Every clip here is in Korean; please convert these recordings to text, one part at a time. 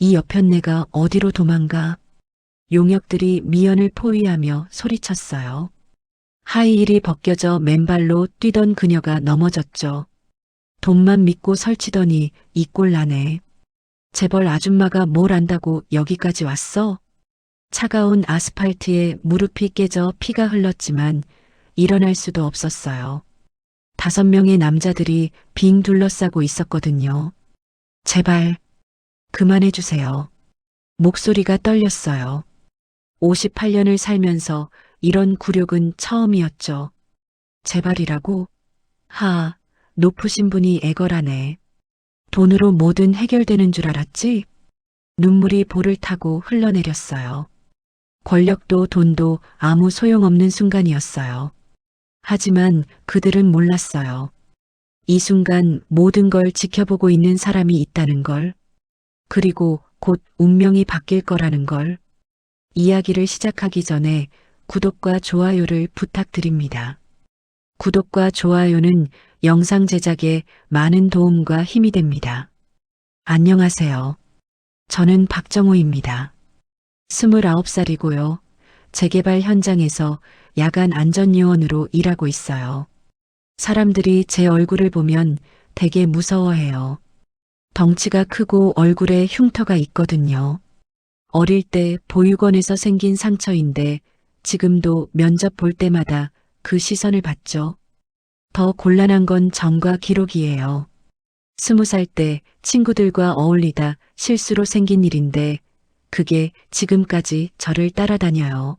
이 여편네가 어디로 도망가? 용역들이 미연을 포위하며 소리쳤어요. 하이힐이 벗겨져 맨발로 뛰던 그녀가 넘어졌죠. 돈만 믿고 설치더니 이 꼴 나네. 재벌 아줌마가 뭘 안다고 여기까지 왔어? 차가운 아스팔트에 무릎이 깨져 피가 흘렀지만 일어날 수도 없었어요. 5명의 남자들이 빙 둘러싸고 있었거든요. 제발 그만해 주세요. 목소리가 떨렸어요. 58년을 살면서 이런 굴욕은 처음이었죠. 제발이라고? 하, 높으신 분이 애걸하네. 돈으로 뭐든 해결되는 줄 알았지? 눈물이 볼을 타고 흘러내렸어요. 권력도 돈도 아무 소용없는 순간이었어요. 하지만 그들은 몰랐어요. 이 순간 모든 걸 지켜보고 있는 사람이 있다는 걸, 그리고 곧 운명이 바뀔 거라는 걸. 이야기를 시작하기 전에 구독과 좋아요를 부탁드립니다. 구독과 좋아요는 영상 제작에 많은 도움과 힘이 됩니다. 안녕하세요. 저는 박정호입니다. 29살이고요. 재개발 현장에서 야간 안전요원으로 일하고 있어요. 사람들이 제 얼굴을 보면 되게 무서워해요. 덩치가 크고 얼굴에 흉터가 있거든요. 어릴 때 보육원에서 생긴 상처인데 지금도 면접 볼 때마다 그 시선을 받죠. 더 곤란한 건 점과 기록이에요. 20살 때 친구들과 어울리다 실수로 생긴 일인데 그게 지금까지 저를 따라다녀요.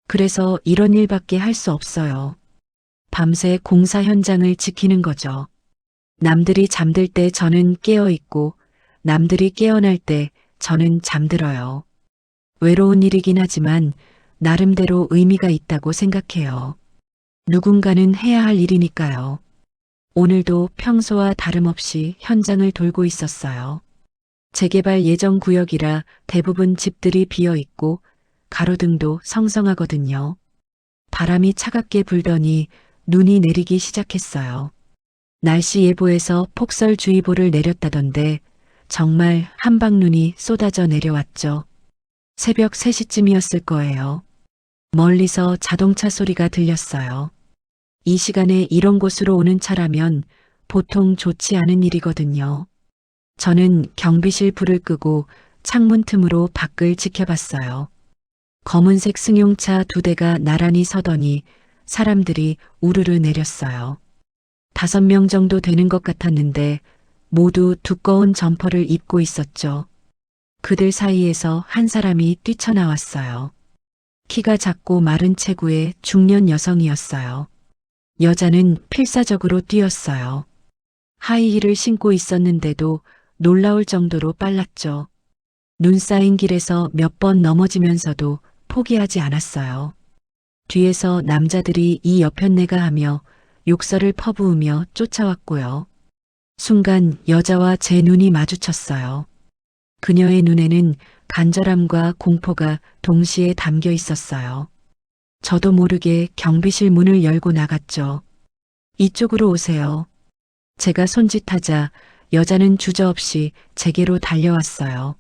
그래서 이런 일밖에 할 수 없어요. 밤새 공사 현장을 지키는 거죠. 남들이 잠들 때 저는 깨어 있고 남들이 깨어날 때 저는 잠들어요. 외로운 일이긴 하지만 나름대로 의미가 있다고 생각해요. 누군가는 해야 할 일이니까요. 오늘도 평소와 다름없이 현장을 돌고 있었어요. 재개발 예정 구역이라 대부분 집들이 비어 있고 가로등도 성성하거든요. 바람이 차갑게 불더니 눈이 내리기 시작했어요. 날씨 예보에서 폭설주의보를 내렸다던데 정말 한방눈이 쏟아져 내려왔죠. 새벽 3시쯤이었을 거예요. 멀리서 자동차 소리가 들렸어요. 이 시간에 이런 곳으로 오는 차라면 보통 좋지 않은 일이거든요. 저는 경비실 불을 끄고 창문 틈으로 밖을 지켜봤어요. 검은색 승용차 2대가 나란히 서더니 사람들이 우르르 내렸어요. 5명 정도 되는 것 같았는데 모두 두꺼운 점퍼를 입고 있었죠. 그들 사이에서 한 사람이 뛰쳐나왔어요. 키가 작고 마른 체구의 중년 여성이었어요. 여자는 필사적으로 뛰었어요. 하이힐을 신고 있었는데도 놀라울 정도로 빨랐죠. 눈 쌓인 길에서 몇 번 넘어지면서도 포기하지 않았어요. 뒤에서 남자들이 이 여편네가 하며 욕설을 퍼부으며 쫓아왔고요. 순간 여자와 제 눈이 마주쳤어요. 그녀의 눈에는 간절함과 공포가 동시에 담겨 있었어요. 저도 모르게 경비실 문을 열고 나갔죠. 이쪽으로 오세요. 제가 손짓하자 여자는 주저없이 제게로 달려왔어요.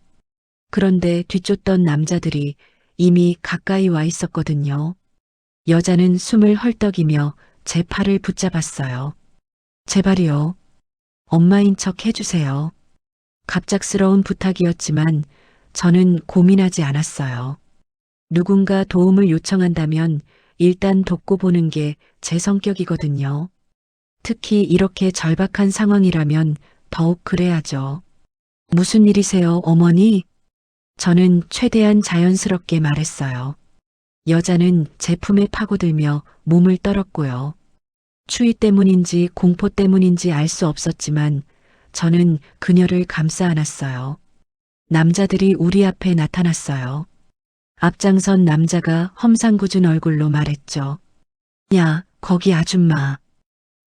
그런데 뒤쫓던 남자들이 이미 가까이 와 있었거든요. 여자는 숨을 헐떡이며 제 팔을 붙잡았어요. 제발이요. 엄마인 척 해주세요. 갑작스러운 부탁이었지만 저는 고민하지 않았어요. 누군가 도움을 요청한다면 일단 돕고 보는 게 제 성격이거든요. 특히 이렇게 절박한 상황이라면 더욱 그래야죠. 무슨 일이세요, 어머니? 저는 최대한 자연스럽게 말했어요. 여자는 제 품에 파고들며 몸을 떨었고요. 추위 때문인지 공포 때문인지 알 수 없었지만 저는 그녀를 감싸 안았어요. 남자들이 우리 앞에 나타났어요. 앞장선 남자가 험상궂은 얼굴로 말했죠. 야, 거기 아줌마.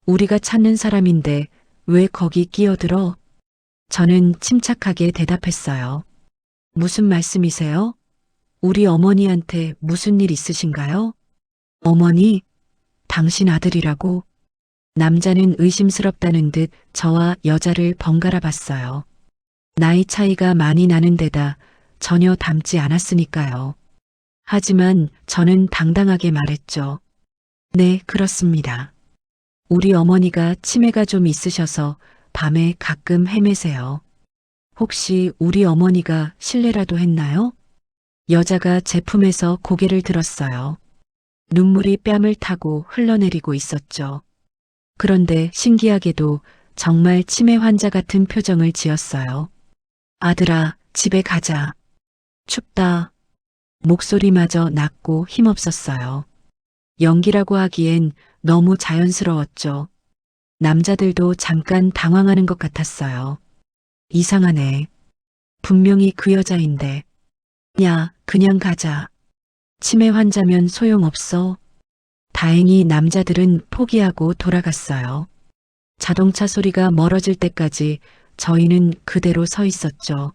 우리가 찾는 사람인데 왜 거기 끼어들어? 저는 침착하게 대답했어요. 무슨 말씀이세요? 우리 어머니한테 무슨 일 있으신가요? 어머니, 당신 아들이라고. 남자는 의심스럽다는 듯 저와 여자를 번갈아 봤어요. 나이 차이가 많이 나는 데다 전혀 닮지 않았으니까요. 하지만 저는 당당하게 말했죠. 네, 그렇습니다. 우리 어머니가 치매가 좀 있으셔서 밤에 가끔 헤매세요. 혹시 우리 어머니가 실례라도 했나요? 여자가 제품에서 고개를 들었어요. 눈물이 뺨을 타고 흘러내리고 있었죠. 그런데 신기하게도 정말 치매 환자 같은 표정을 지었어요. 아들아, 집에 가자. 춥다. 목소리마저 낮고 힘없었어요. 연기라고 하기엔 너무 자연스러웠죠. 남자들도 잠깐 당황하는 것 같았어요. 이상하네. 분명히 그 여자인데. 야, 그냥 가자. 치매 환자면 소용없어. 다행히 남자들은 포기하고 돌아갔어요. 자동차 소리가 멀어질 때까지 저희는 그대로 서 있었죠.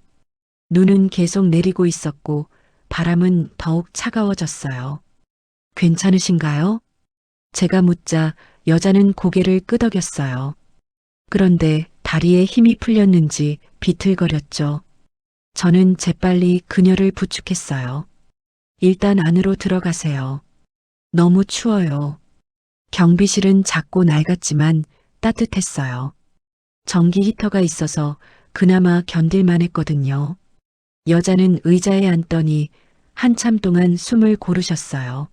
눈은 계속 내리고 있었고 바람은 더욱 차가워졌어요. 괜찮으신가요? 제가 묻자 여자는 고개를 끄덕였어요. 그런데 다리에 힘이 풀렸는지 비틀거렸죠. 저는 재빨리 그녀를 부축했어요. 일단 안으로 들어가세요. 너무 추워요. 경비실은 작고 낡았지만 따뜻했어요. 전기 히터가 있어서 그나마 견딜만 했거든요. 여자는 의자에 앉더니 한참 동안 숨을 고르셨어요.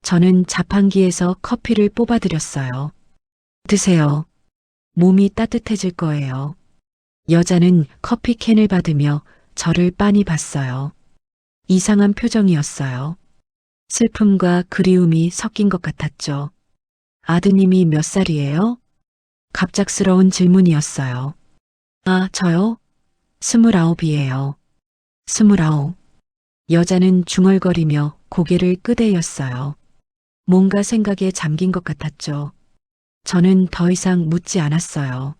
저는 자판기에서 커피를 뽑아드렸어요. 드세요. 몸이 따뜻해질 거예요. 여자는 커피캔을 받으며 저를 빤히 봤어요. 이상한 표정이었어요. 슬픔과 그리움이 섞인 것 같았죠. 아드님이 몇 살이에요? 갑작스러운 질문이었어요. 아, 저요? 29이에요. 29. 여자는 중얼거리며 고개를 끄덕였어요. 뭔가 생각에 잠긴 것 같았죠. 저는 더 이상 묻지 않았어요.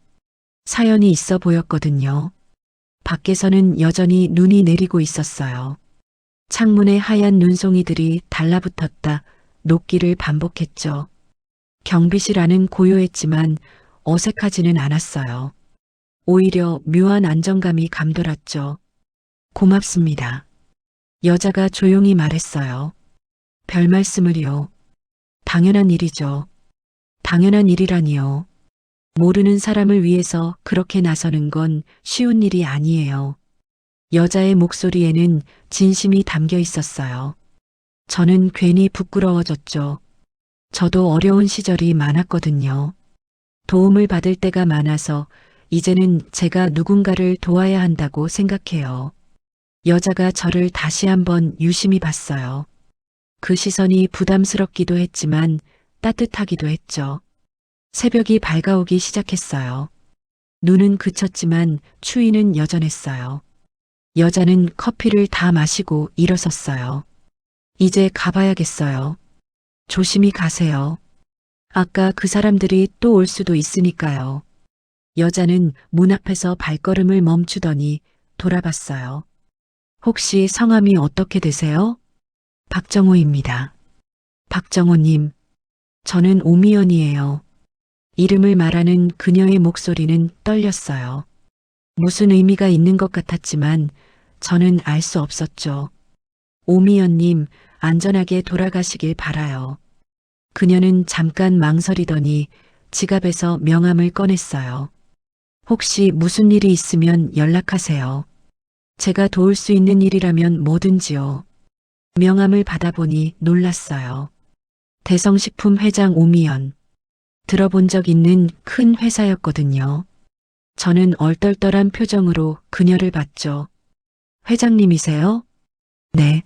사연이 있어 보였거든요. 밖에서는 여전히 눈이 내리고 있었어요. 창문에 하얀 눈송이들이 달라붙었다 녹기를 반복했죠. 경비실 안은 고요했지만 어색하지는 않았어요. 오히려 묘한 안정감이 감돌았죠. 고맙습니다. 여자가 조용히 말했어요. 별 말씀을요. 당연한 일이죠. 당연한 일이라니요. 모르는 사람을 위해서 그렇게 나서는 건 쉬운 일이 아니에요. 여자의 목소리에는 진심이 담겨 있었어요. 저는 괜히 부끄러워졌죠. 저도 어려운 시절이 많았거든요. 도움을 받을 때가 많아서 이제는 제가 누군가를 도와야 한다고 생각해요. 여자가 저를 다시 한번 유심히 봤어요. 그 시선이 부담스럽기도 했지만 따뜻하기도 했죠. 새벽이 밝아오기 시작했어요. 눈은 그쳤지만 추위는 여전했어요. 여자는 커피를 다 마시고 일어섰어요. 이제 가봐야겠어요. 조심히 가세요. 아까 그 사람들이 또 올 수도 있으니까요. 여자는 문 앞에서 발걸음을 멈추더니 돌아봤어요. 혹시 성함이 어떻게 되세요? 박정호입니다. 박정호님, 저는 오미연이에요. 이름을 말하는 그녀의 목소리는 떨렸어요. 무슨 의미가 있는 것 같았지만 저는 알 수 없었죠. 오미연님, 안전하게 돌아가시길 바라요. 그녀는 잠깐 망설이더니 지갑에서 명함을 꺼냈어요. 혹시 무슨 일이 있으면 연락하세요. 제가 도울 수 있는 일이라면 뭐든지요. 명함을 받아보니 놀랐어요. 대성식품 회장 오미연. 들어본 적 있는 큰 회사였거든요. 저는 얼떨떨한 표정으로 그녀를 봤죠. 회장님이세요? 네.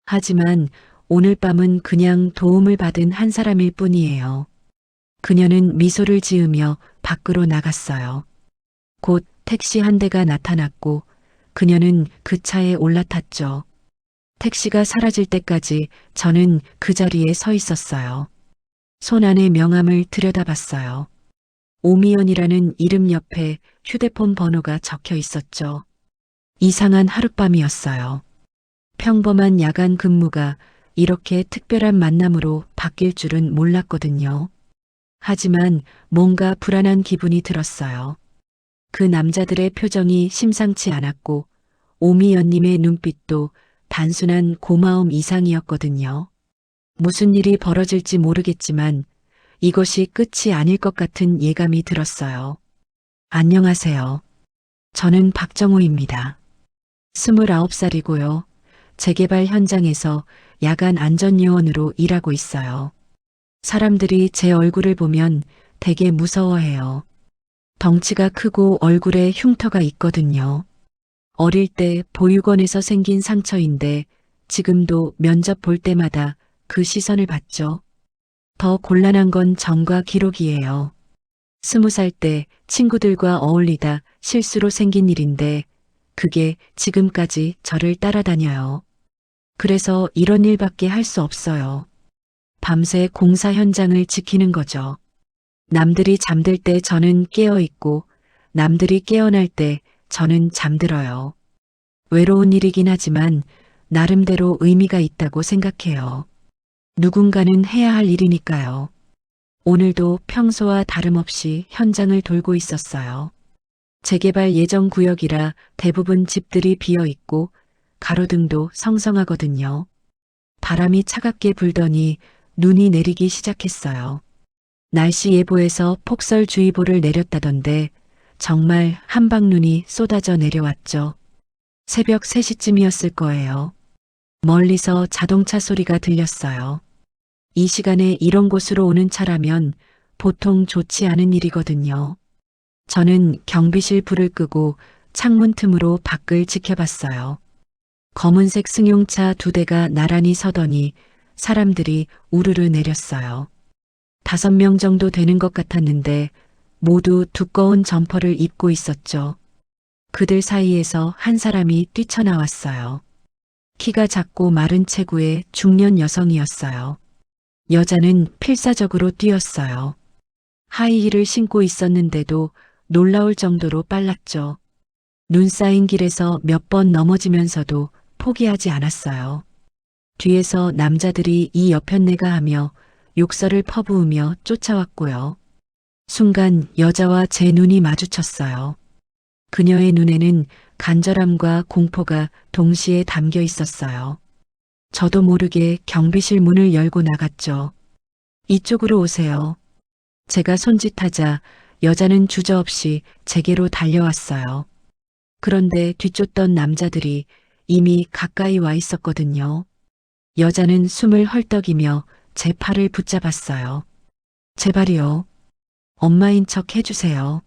하지만 오늘 밤은 그냥 도움을 받은 한 사람일 뿐이에요. 그녀는 미소를 지으며 밖으로 나갔어요. 곧 택시 한 대가 나타났고 그녀는 그 차에 올라탔죠. 택시가 사라질 때까지 저는 그 자리에 서 있었어요. 손 안에 명함을 들여다봤어요. 오미연이라는 이름 옆에 휴대폰 번호가 적혀 있었죠. 이상한 하룻밤이었어요. 평범한 야간 근무가 이렇게 특별한 만남으로 바뀔 줄은 몰랐거든요. 하지만 뭔가 불안한 기분이 들었어요. 그 남자들의 표정이 심상치 않았고 오미연님의 눈빛도 단순한 고마움 이상이었거든요. 무슨 일이 벌어질지 모르겠지만 이것이 끝이 아닐 것 같은 예감이 들었어요. 안녕하세요. 저는 박정호입니다. 29살이고요. 재개발 현장에서 야간 안전요원으로 일하고 있어요. 사람들이 제 얼굴을 보면 되게 무서워해요. 덩치가 크고 얼굴에 흉터가 있거든요. 어릴 때 보육원에서 생긴 상처인데 지금도 면접 볼 때마다 그 시선을 받죠. 더 곤란한 건 전과 기록이에요. 20살 때 친구들과 어울리다 실수로 생긴 일인데 그게 지금까지 저를 따라다녀요. 그래서 이런 일밖에 할 수 없어요. 밤새 공사 현장을 지키는 거죠. 남들이 잠들 때 저는 깨어 있고 남들이 깨어날 때 저는 잠들어요. 외로운 일이긴 하지만 나름대로 의미가 있다고 생각해요. 누군가는 해야 할 일이니까요. 오늘도 평소와 다름없이 현장을 돌고 있었어요. 재개발 예정 구역이라 대부분 집들이 비어 있고 가로등도 성성하거든요. 바람이 차갑게 불더니 눈이 내리기 시작했어요. 날씨 예보에서 폭설주의보를 내렸다던데 정말 한방눈이 쏟아져 내려왔죠. 새벽 3시쯤이었을 거예요. 멀리서 자동차 소리가 들렸어요. 이 시간에 이런 곳으로 오는 차라면 보통 좋지 않은 일이거든요. 저는 경비실 불을 끄고 창문 틈으로 밖을 지켜봤어요. 검은색 승용차 2대가 나란히 서더니 사람들이 우르르 내렸어요. 5명 정도 되는 것 같았는데 모두 두꺼운 점퍼를 입고 있었죠. 그들 사이에서 한 사람이 뛰쳐나왔어요. 키가 작고 마른 체구의 중년 여성이었어요. 여자는 필사적으로 뛰었어요. 하이힐을 신고 있었는데도 놀라울 정도로 빨랐죠. 눈 쌓인 길에서 몇 번 넘어지면서도 포기하지 않았어요. 뒤에서 남자들이 이 여편네가 하며 욕설을 퍼부으며 쫓아왔고요. 순간 여자와 제 눈이 마주쳤어요. 그녀의 눈에는 간절함과 공포가 동시에 담겨 있었어요. 저도 모르게 경비실 문을 열고 나갔죠. 이쪽으로 오세요. 제가 손짓하자 여자는 주저없이 제게로 달려왔어요. 그런데 뒤쫓던 남자들이 이미 가까이 와 있었거든요. 여자는 숨을 헐떡이며 제 팔을 붙잡았어요. 제발이요. 엄마인 척 해주세요.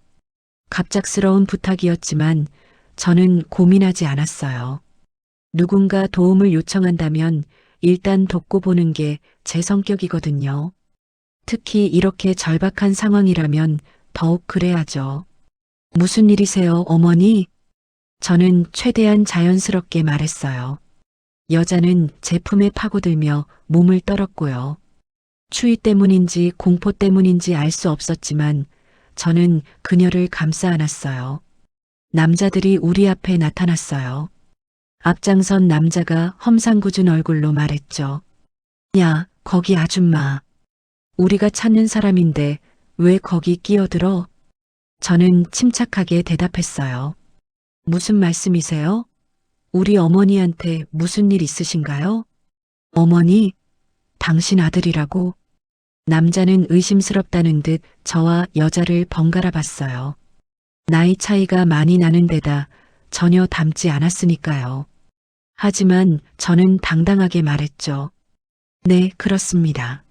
갑작스러운 부탁이었지만 저는 고민하지 않았어요. 누군가 도움을 요청한다면 일단 돕고 보는 게 제 성격이거든요. 특히 이렇게 절박한 상황이라면 더욱 그래야죠. 무슨 일이세요, 어머니? 저는 최대한 자연스럽게 말했어요. 여자는 제 품에 파고들며 몸을 떨었고요. 추위 때문인지 공포 때문인지 알 수 없었지만 저는 그녀를 감싸 안았어요. 남자들이 우리 앞에 나타났어요. 앞장선 남자가 험상궂은 얼굴로 말했죠. 야, 거기 아줌마. 우리가 찾는 사람인데 왜 거기 끼어들어? 저는 침착하게 대답했어요. 무슨 말씀이세요? 우리 어머니한테 무슨 일 있으신가요? 어머니, 당신 아들이라고? 남자는 의심스럽다는 듯 저와 여자를 번갈아 봤어요. 나이 차이가 많이 나는 데다 전혀 닮지 않았으니까요. 하지만 저는 당당하게 말했죠. 네, 그렇습니다.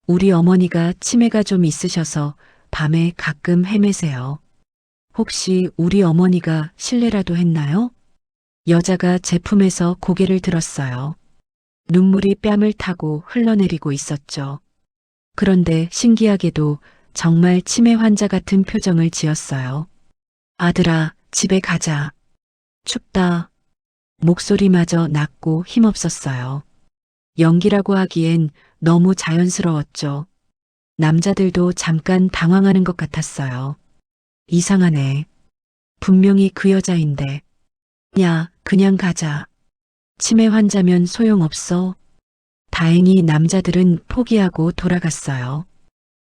우리 어머니가 치매가 좀 있으셔서 밤에 가끔 헤매세요. 혹시 우리 어머니가 실례라도 했나요? 여자가 제 품에서 고개를 들었어요. 눈물이 뺨을 타고 흘러내리고 있었죠. 그런데 신기하게도 정말 치매 환자 같은 표정을 지었어요. 아들아, 집에 가자. 춥다. 목소리마저 낮고 힘없었어요. 연기라고 하기엔 너무 자연스러웠죠. 남자들도 잠깐 당황하는 것 같았어요. 이상하네. 분명히 그 여자인데. 야, 그냥 가자. 치매 환자면 소용없어. 다행히 남자들은 포기하고 돌아갔어요.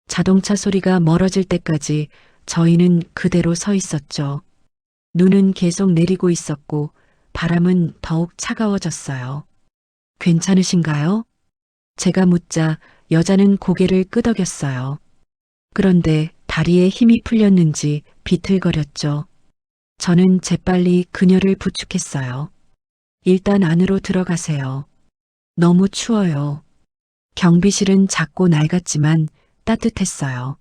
자동차 소리가 멀어질 때까지 저희는 그대로 서 있었죠. 눈은 계속 내리고 있었고 바람은 더욱 차가워졌어요. 괜찮으신가요? 제가 묻자 여자는 고개를 끄덕였어요. 그런데 다리에 힘이 풀렸는지 비틀거렸죠. 저는 재빨리 그녀를 부축했어요. 일단 안으로 들어가세요. 너무 추워요. 경비실은 작고 낡았지만 따뜻했어요.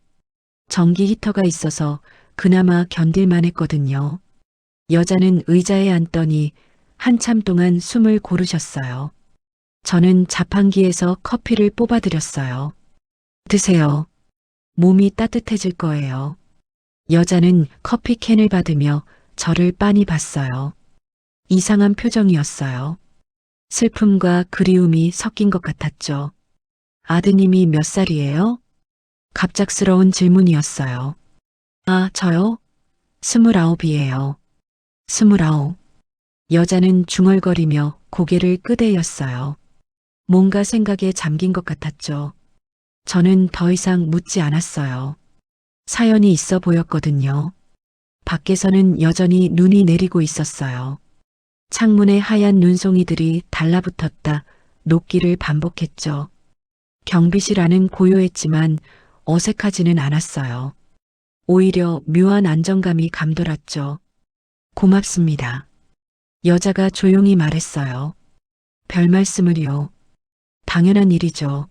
전기 히터가 있어서 그나마 견딜만 했거든요. 여자는 의자에 앉더니 한참 동안 숨을 고르셨어요. 저는 자판기에서 커피를 뽑아드렸어요. 드세요. 몸이 따뜻해질 거예요. 여자는 커피 캔을 받으며 저를 빤히 봤어요. 이상한 표정이었어요. 슬픔과 그리움이 섞인 것 같았죠. 아드님이 몇 살이에요? 갑작스러운 질문이었어요. 아, 저요? 29이에요. 29. 여자는 중얼거리며 고개를 끄덕였어요. 뭔가 생각에 잠긴 것 같았죠. 저는 더 이상 묻지 않았어요. 사연이 있어 보였거든요. 밖에서는 여전히 눈이 내리고 있었어요. 창문에 하얀 눈송이들이 달라붙었다 녹기를 반복했죠. 경비실 안은 고요했지만 어색하지는 않았어요. 오히려 묘한 안정감이 감돌았죠. 고맙습니다. 여자가 조용히 말했어요. 별 말씀을요. 당연한 일이죠.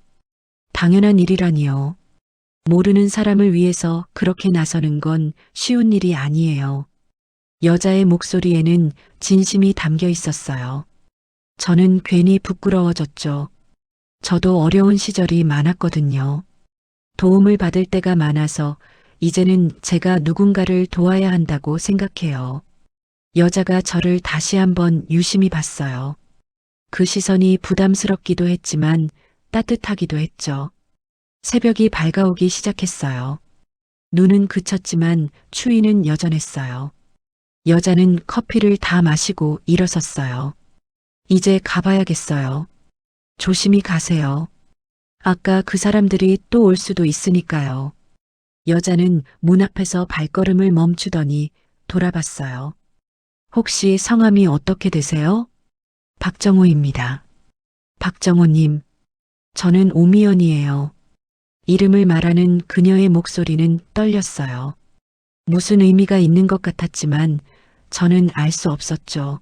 당연한 일이라니요. 모르는 사람을 위해서 그렇게 나서는 건 쉬운 일이 아니에요. 여자의 목소리에는 진심이 담겨 있었어요. 저는 괜히 부끄러워졌죠. 저도 어려운 시절이 많았거든요. 도움을 받을 때가 많아서 이제는 제가 누군가를 도와야 한다고 생각해요. 여자가 저를 다시 한번 유심히 봤어요. 그 시선이 부담스럽기도 했지만 따뜻하기도 했죠. 새벽이 밝아오기 시작했어요. 눈은 그쳤지만 추위는 여전했어요. 여자는 커피를 다 마시고 일어섰어요. 이제 가봐야겠어요. 조심히 가세요. 아까 그 사람들이 또 올 수도 있으니까요. 여자는 문 앞에서 발걸음을 멈추더니 돌아봤어요. 혹시 성함이 어떻게 되세요? 박정호입니다. 박정호님, 저는 오미연이에요. 이름을 말하는 그녀의 목소리는 떨렸어요. 무슨 의미가 있는 것 같았지만 저는 알 수 없었죠.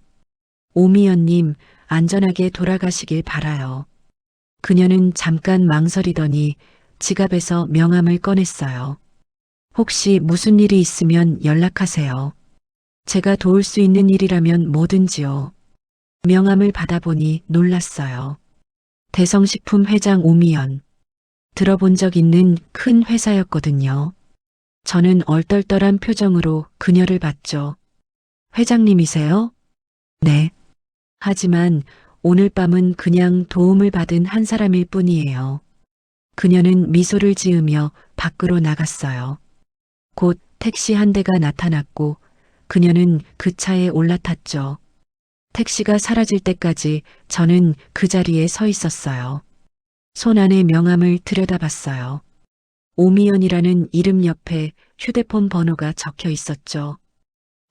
오미연님, 안전하게 돌아가시길 바라요. 그녀는 잠깐 망설이더니 지갑에서 명함을 꺼냈어요. 혹시 무슨 일이 있으면 연락하세요. 제가 도울 수 있는 일이라면 뭐든지요. 명함을 받아보니 놀랐어요. 대성식품 회장 오미연. 들어본 적 있는 큰 회사였거든요. 저는 얼떨떨한 표정으로 그녀를 봤죠. 회장님이세요? 네. 하지만 오늘 밤은 그냥 도움을 받은 한 사람일 뿐이에요. 그녀는 미소를 지으며 밖으로 나갔어요. 곧 택시 한 대가 나타났고 그녀는 그 차에 올라탔죠. 택시가 사라질 때까지 저는 그 자리에 서 있었어요. 손 안에 명함을 들여다봤어요. 오미연이라는 이름 옆에 휴대폰 번호가 적혀 있었죠.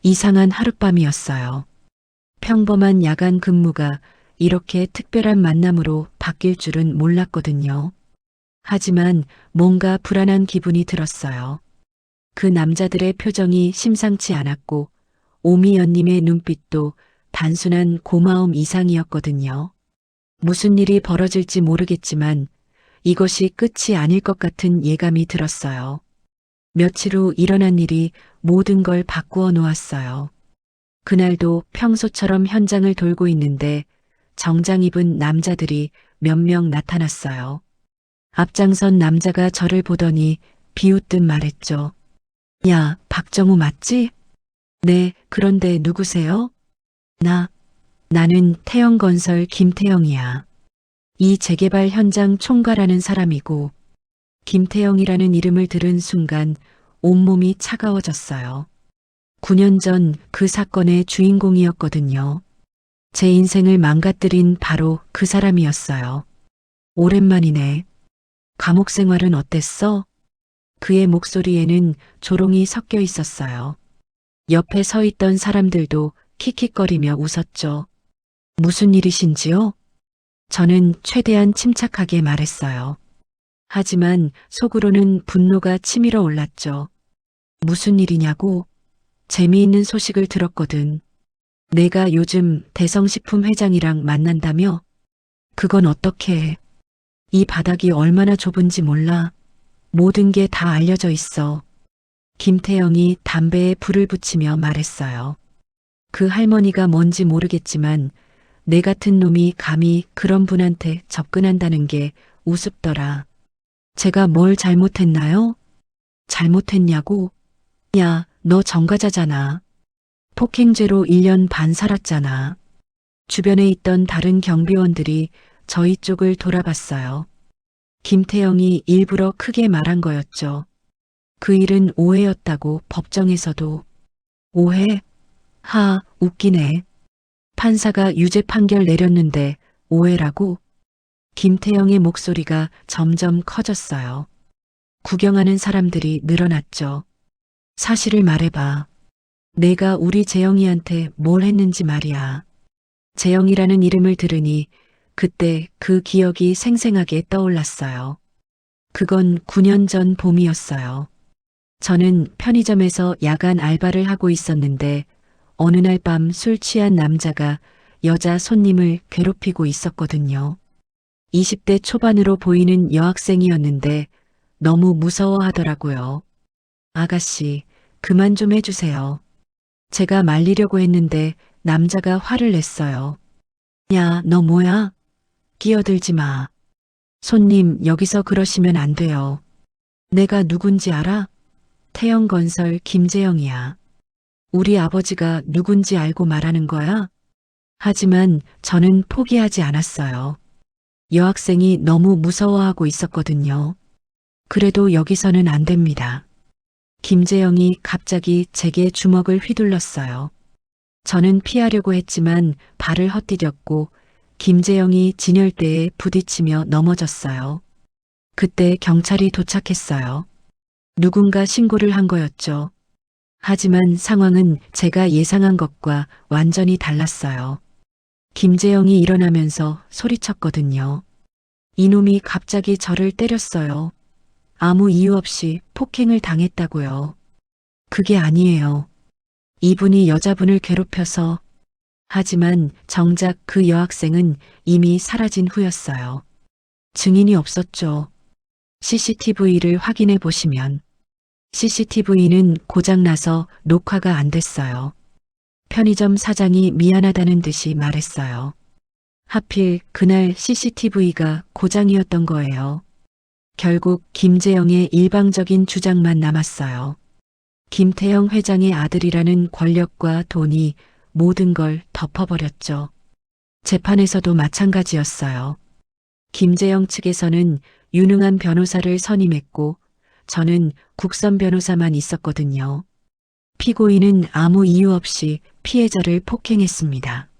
이상한 하룻밤이었어요. 평범한 야간 근무가 이렇게 특별한 만남으로 바뀔 줄은 몰랐거든요. 하지만 뭔가 불안한 기분이 들었어요. 그 남자들의 표정이 심상치 않았고 오미연님의 눈빛도 단순한 고마움 이상이었거든요. 무슨 일이 벌어질지 모르겠지만 이것이 끝이 아닐 것 같은 예감이 들었어요. 며칠 후 일어난 일이 모든 걸 바꾸어 놓았어요. 그날도 평소처럼 현장을 돌고 있는데 정장 입은 남자들이 몇 명 나타났어요. 앞장선 남자가 저를 보더니 비웃듯 말했죠. 야, 박정우 맞지? 네, 그런데 누구세요? 나는 태영건설 김태영이야. 이 재개발 현장 총괄하는 사람이고 김태영이라는 이름을 들은 순간 온몸이 차가워졌어요. 9년 전 그 사건의 주인공이었거든요. 제 인생을 망가뜨린 바로 그 사람이었어요. 오랜만이네. 감옥 생활은 어땠어? 그의 목소리에는 조롱이 섞여 있었어요. 옆에 서 있던 사람들도 킥킥거리며 웃었죠. 무슨 일이신지요? 저는 최대한 침착하게 말했어요. 하지만 속으로는 분노가 치밀어 올랐죠. 무슨 일이냐고? 재미있는 소식을 들었거든. 내가 요즘 대성식품 회장이랑 만난다며? 그건 어떻게 해? 이 바닥이 얼마나 좁은지 몰라. 모든 게 다 알려져 있어. 김태영이 담배에 불을 붙이며 말했어요. 그 할머니가 뭔지 모르겠지만 내 같은 놈이 감히 그런 분한테 접근한다는 게 우습더라. 제가 뭘 잘못했나요? 잘못했냐고? 야, 너 전과자잖아. 폭행죄로 1년 반 살았잖아. 주변에 있던 다른 경비원들이 저희 쪽을 돌아봤어요. 김태영이 일부러 크게 말한 거였죠. 그 일은 오해였다고 법정에서도. 오해? 웃기네. 판사가 유죄 판결 내렸는데 오해라고? 김태영의 목소리가 점점 커졌어요. 구경하는 사람들이 늘어났죠. 사실을 말해봐. 내가 우리 재영이한테 뭘 했는지 말이야. 재영이라는 이름을 들으니 그때 그 기억이 생생하게 떠올랐어요. 그건 9년 전 봄이었어요. 저는 편의점에서 야간 알바를 하고 있었는데 어느 날 밤 술 취한 남자가 여자 손님을 괴롭히고 있었거든요. 20대 초반으로 보이는 여학생이었는데 너무 무서워하더라고요. 아가씨, 그만 좀 해주세요. 제가 말리려고 했는데 남자가 화를 냈어요. 야, 너 뭐야? 끼어들지 마. 손님, 여기서 그러시면 안 돼요. 내가 누군지 알아? 태영건설 김재영이야. 우리 아버지가 누군지 알고 말하는 거야? 하지만 저는 포기하지 않았어요. 여학생이 너무 무서워하고 있었거든요. 그래도 여기서는 안 됩니다. 김재영이 갑자기 제게 주먹을 휘둘렀어요. 저는 피하려고 했지만 발을 헛디뎠고 김재영이 진열대에 부딪히며 넘어졌어요. 그때 경찰이 도착했어요. 누군가 신고를 한 거였죠. 하지만 상황은 제가 예상한 것과 완전히 달랐어요. 김재영이 일어나면서 소리쳤거든요. 이놈이 갑자기 저를 때렸어요. 아무 이유 없이 폭행을 당했다고요. 그게 아니에요. 이분이 여자분을 괴롭혀서. 하지만 정작 그 여학생은 이미 사라진 후였어요. 증인이 없었죠. CCTV를 확인해 보시면 CCTV는 고장나서 녹화가 안 됐어요. 편의점 사장이 미안하다는 듯이 말했어요. 하필 그날 CCTV가 고장이었던 거예요. 결국 김재영의 일방적인 주장만 남았어요. 김태영 회장의 아들이라는 권력과 돈이 모든 걸 덮어버렸죠. 재판에서도 마찬가지였어요. 김재영 측에서는 유능한 변호사를 선임했고 저는 국선 변호사만 있었거든요. 피고인은 아무 이유 없이 피해자를 폭행했습니다.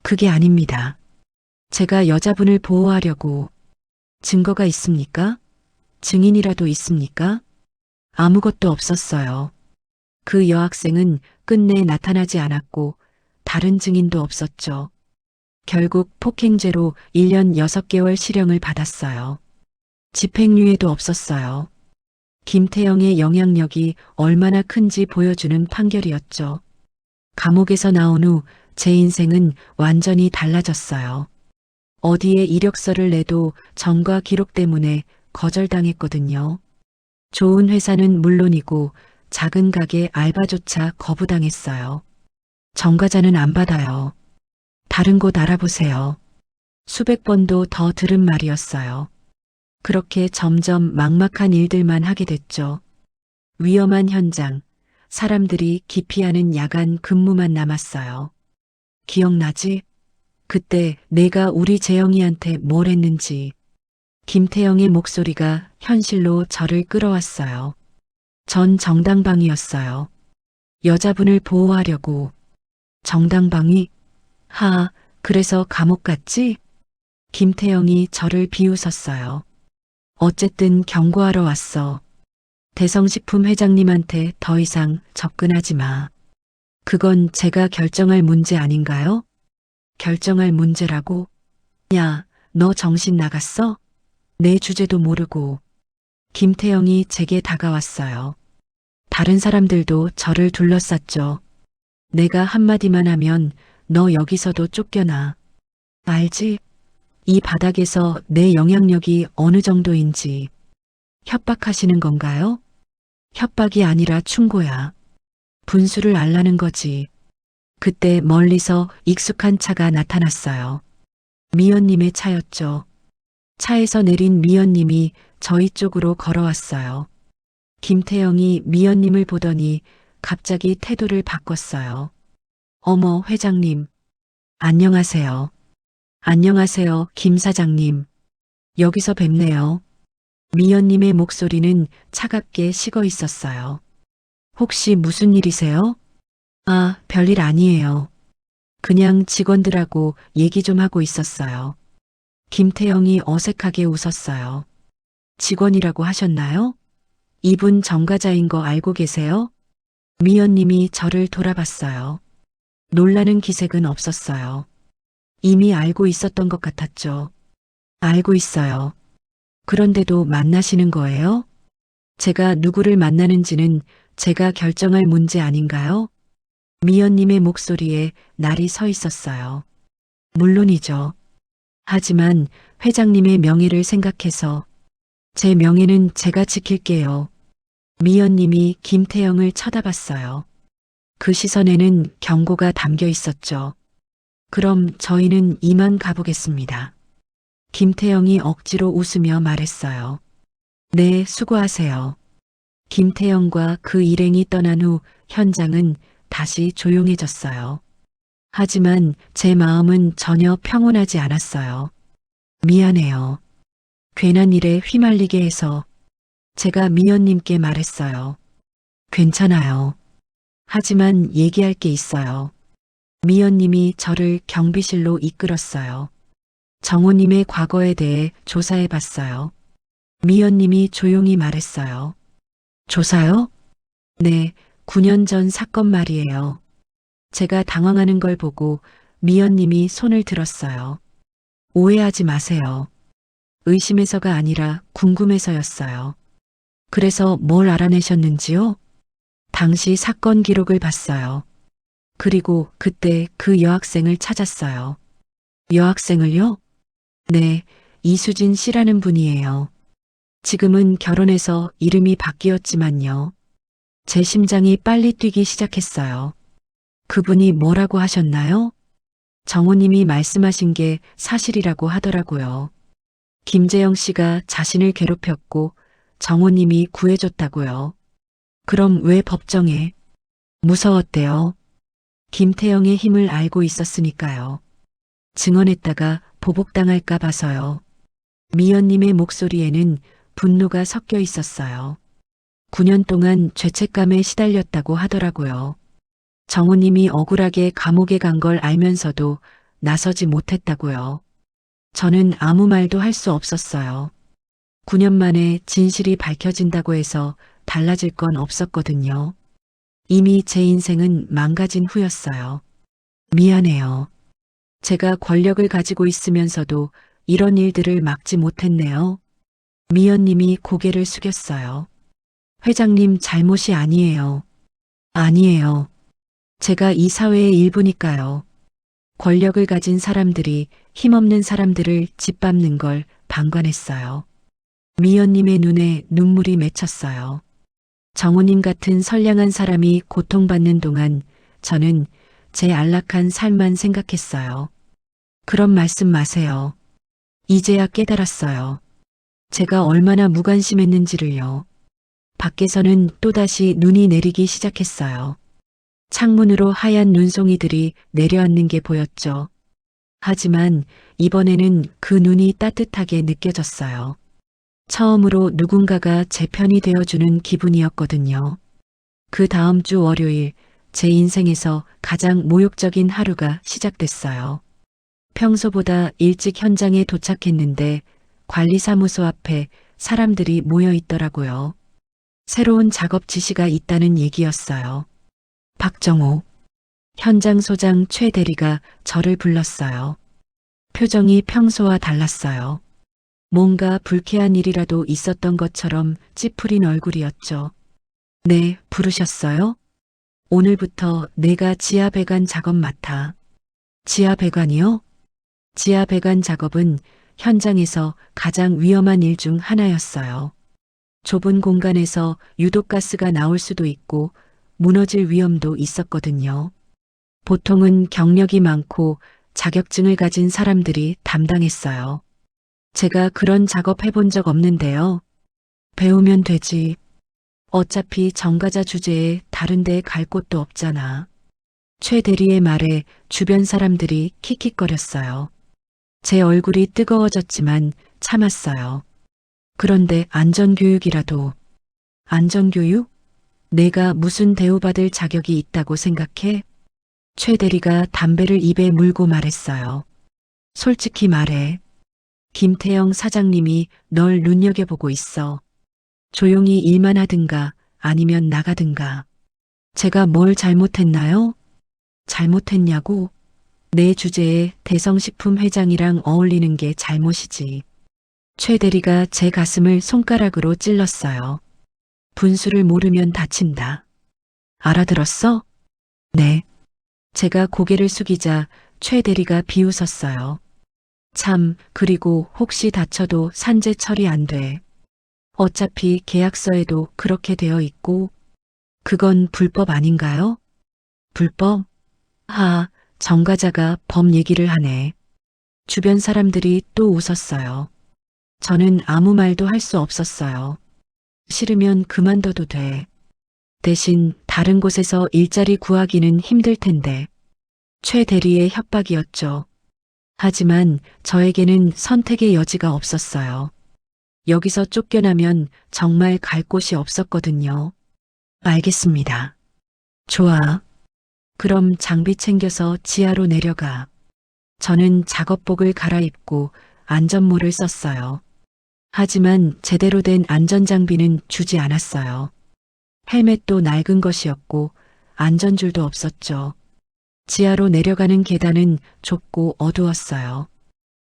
그게 아닙니다. 제가 여자분을 보호하려고. 증거가 있습니까? 증인이라도 있습니까? 아무것도 없었어요. 그 여학생은 끝내 나타나지 않았고 다른 증인도 없었죠. 결국 폭행죄로 1년 6개월 실형을 받았어요. 집행유예도 없었어요. 김태영의 영향력이 얼마나 큰지 보여주는 판결이었죠. 감옥에서 나온 후 제 인생은 완전히 달라졌어요. 어디에 이력서를 내도 전과 기록 때문에 거절당했거든요. 좋은 회사는 물론이고 작은 가게 알바조차 거부당했어요. 전과자는 안 받아요. 다른 곳 알아보세요. 수백 번도 더 들은 말이었어요. 그렇게 점점 막막한 일들만 하게 됐죠. 위험한 현장, 사람들이 기피하는 야간 근무만 남았어요. 기억나지? 그때 내가 우리 재영이한테 뭘 했는지. 김태영의 목소리가 현실로 저를 끌어왔어요. 전 정당방위였어요. 여자분을 보호하려고. 정당방위? 그래서 감옥 갔지? 김태영이 저를 비웃었어요. 어쨌든 경고하러 왔어. 대성식품 회장님한테 더 이상 접근하지 마. 그건 제가 결정할 문제 아닌가요? 결정할 문제라고? 야, 너 정신 나갔어? 내 주제도 모르고. 김태영이 제게 다가왔어요. 다른 사람들도 저를 둘러쌌죠. 내가 한마디만 하면 너 여기서도 쫓겨나. 알지? 이 바닥에서 내 영향력이 어느 정도인지. 협박하시는 건가요? 협박이 아니라 충고야. 분수를 알라는 거지. 그때 멀리서 익숙한 차가 나타났어요. 미연님의 차였죠. 차에서 내린 미연님이 저희 쪽으로 걸어왔어요. 김태영이 미연님을 보더니 갑자기 태도를 바꿨어요. 어머, 회장님. 안녕하세요. 안녕하세요, 김 사장님. 여기서 뵙네요. 미연님의 목소리는 차갑게 식어 있었어요. 혹시 무슨 일이세요? 아, 별일 아니에요. 그냥 직원들하고 얘기 좀 하고 있었어요. 김태영이 어색하게 웃었어요. 직원이라고 하셨나요? 이분 정가자인 거 알고 계세요? 미연님이 저를 돌아봤어요. 놀라는 기색은 없었어요. 이미 알고 있었던 것 같았죠. 알고 있어요. 그런데도 만나시는 거예요? 제가 누구를 만나는지는 제가 결정할 문제 아닌가요? 미연님의 목소리에 날이 서 있었어요. 물론이죠. 하지만 회장님의 명예를 생각해서 제 명예는 제가 지킬게요. 미연님이 김태영을 쳐다봤어요. 그 시선에는 경고가 담겨 있었죠. 그럼 저희는 이만 가보겠습니다. 김태영이 억지로 웃으며 말했어요. 네, 수고하세요. 김태영과 그 일행이 떠난 후 현장은 다시 조용해졌어요. 하지만 제 마음은 전혀 평온하지 않았어요. 미안해요. 괜한 일에 휘말리게 해서 제가 미연님께 말했어요. 괜찮아요. 하지만 얘기할 게 있어요. 미연님이 저를 경비실로 이끌었어요. 정호님의 과거에 대해 조사해 봤어요. 미연님이 조용히 말했어요. 조사요? 네, 9년 전 사건 말이에요. 제가 당황하는 걸 보고 미연님이 손을 들었어요. 오해하지 마세요. 의심해서가 아니라 궁금해서였어요. 그래서 뭘 알아내셨는지요? 당시 사건 기록을 봤어요. 그리고 그때 그 여학생을 찾았어요. 여학생을요? 네, 이수진 씨라는 분이에요. 지금은 결혼해서 이름이 바뀌었지만요. 제 심장이 빨리 뛰기 시작했어요. 그분이 뭐라고 하셨나요? 정호님이 말씀하신 게 사실이라고 하더라고요. 김재영 씨가 자신을 괴롭혔고 정호님이 구해줬다고요. 그럼 왜 법정에? 무서웠대요. 김태영의 힘을 알고 있었으니까요. 증언했다가 보복당할까 봐서요. 미연님의 목소리에는 분노가 섞여 있었어요. 9년 동안 죄책감에 시달렸다고 하더라고요. 정호님이 억울하게 감옥에 간 걸 알면서도 나서지 못했다고요. 저는 아무 말도 할 수 없었어요. 9년 만에 진실이 밝혀진다고 해서 달라질 건 없었거든요. 이미 제 인생은 망가진 후였어요. 미안해요. 제가 권력을 가지고 있으면서도 이런 일들을 막지 못했네요. 미연님이 고개를 숙였어요. 회장님 잘못이 아니에요. 아니에요. 제가 이 사회의 일부니까요. 권력을 가진 사람들이 힘없는 사람들을 짓밟는 걸 방관했어요. 미연님의 눈에 눈물이 맺혔어요. 정호님 같은 선량한 사람이 고통받는 동안 저는 제 안락한 삶만 생각했어요. 그런 말씀 마세요. 이제야 깨달았어요. 제가 얼마나 무관심했는지를요. 밖에서는 또다시 눈이 내리기 시작했어요. 창문으로 하얀 눈송이들이 내려앉는 게 보였죠. 하지만 이번에는 그 눈이 따뜻하게 느껴졌어요. 처음으로 누군가가 제 편이 되어주는 기분이었거든요. 그 다음 주 월요일 제 인생에서 가장 모욕적인 하루가 시작됐어요. 평소보다 일찍 현장에 도착했는데 관리사무소 앞에 사람들이 모여 있더라고요. 새로운 작업 지시가 있다는 얘기였어요. 박정호. 현장 소장 최 대리가 저를 불렀어요. 표정이 평소와 달랐어요. 뭔가 불쾌한 일이라도 있었던 것처럼 찌푸린 얼굴이었죠. 네, 부르셨어요? 오늘부터 내가 지하 배관 작업 맡아. 지하 배관이요? 지하 배관 작업은 현장에서 가장 위험한 일 중 하나였어요. 좁은 공간에서 유독가스가 나올 수도 있고 무너질 위험도 있었거든요. 보통은 경력이 많고 자격증을 가진 사람들이 담당했어요. 제가 그런 작업 해본 적 없는데요. 배우면 되지. 어차피 정가자 주제에 다른 데 갈 곳도 없잖아. 최 대리의 말에 주변 사람들이 킥킥거렸어요. 제 얼굴이 뜨거워졌지만 참았어요. 그런데 안전교육이라도. 안전교육? 내가 무슨 대우받을 자격이 있다고 생각해? 최 대리가 담배를 입에 물고 말했어요. 솔직히 말해. 김태영 사장님이 널 눈여겨보고 있어. 조용히 일만 하든가 아니면 나가든가. 제가 뭘 잘못했나요? 잘못했냐고? 내 주제에 대성식품 회장이랑 어울리는 게 잘못이지. 최 대리가 제 가슴을 손가락으로 찔렀어요. 분수를 모르면 다친다. 알아들었어? 네. 제가 고개를 숙이자 최 대리가 비웃었어요. 참, 그리고 혹시 다쳐도 산재 처리 안 돼. 어차피 계약서에도 그렇게 되어 있고, 그건 불법 아닌가요? 불법? 정가자가 법 얘기를 하네. 주변 사람들이 또 웃었어요. 저는 아무 말도 할 수 없었어요. 싫으면 그만둬도 돼. 대신 다른 곳에서 일자리 구하기는 힘들 텐데. 최 대리의 협박이었죠. 하지만 저에게는 선택의 여지가 없었어요. 여기서 쫓겨나면 정말 갈 곳이 없었거든요. 알겠습니다. 좋아. 그럼 장비 챙겨서 지하로 내려가. 저는 작업복을 갈아입고 안전모를 썼어요. 하지만 제대로 된 안전장비는 주지 않았어요. 헬멧도 낡은 것이었고 안전줄도 없었죠. 지하로 내려가는 계단은 좁고 어두웠어요.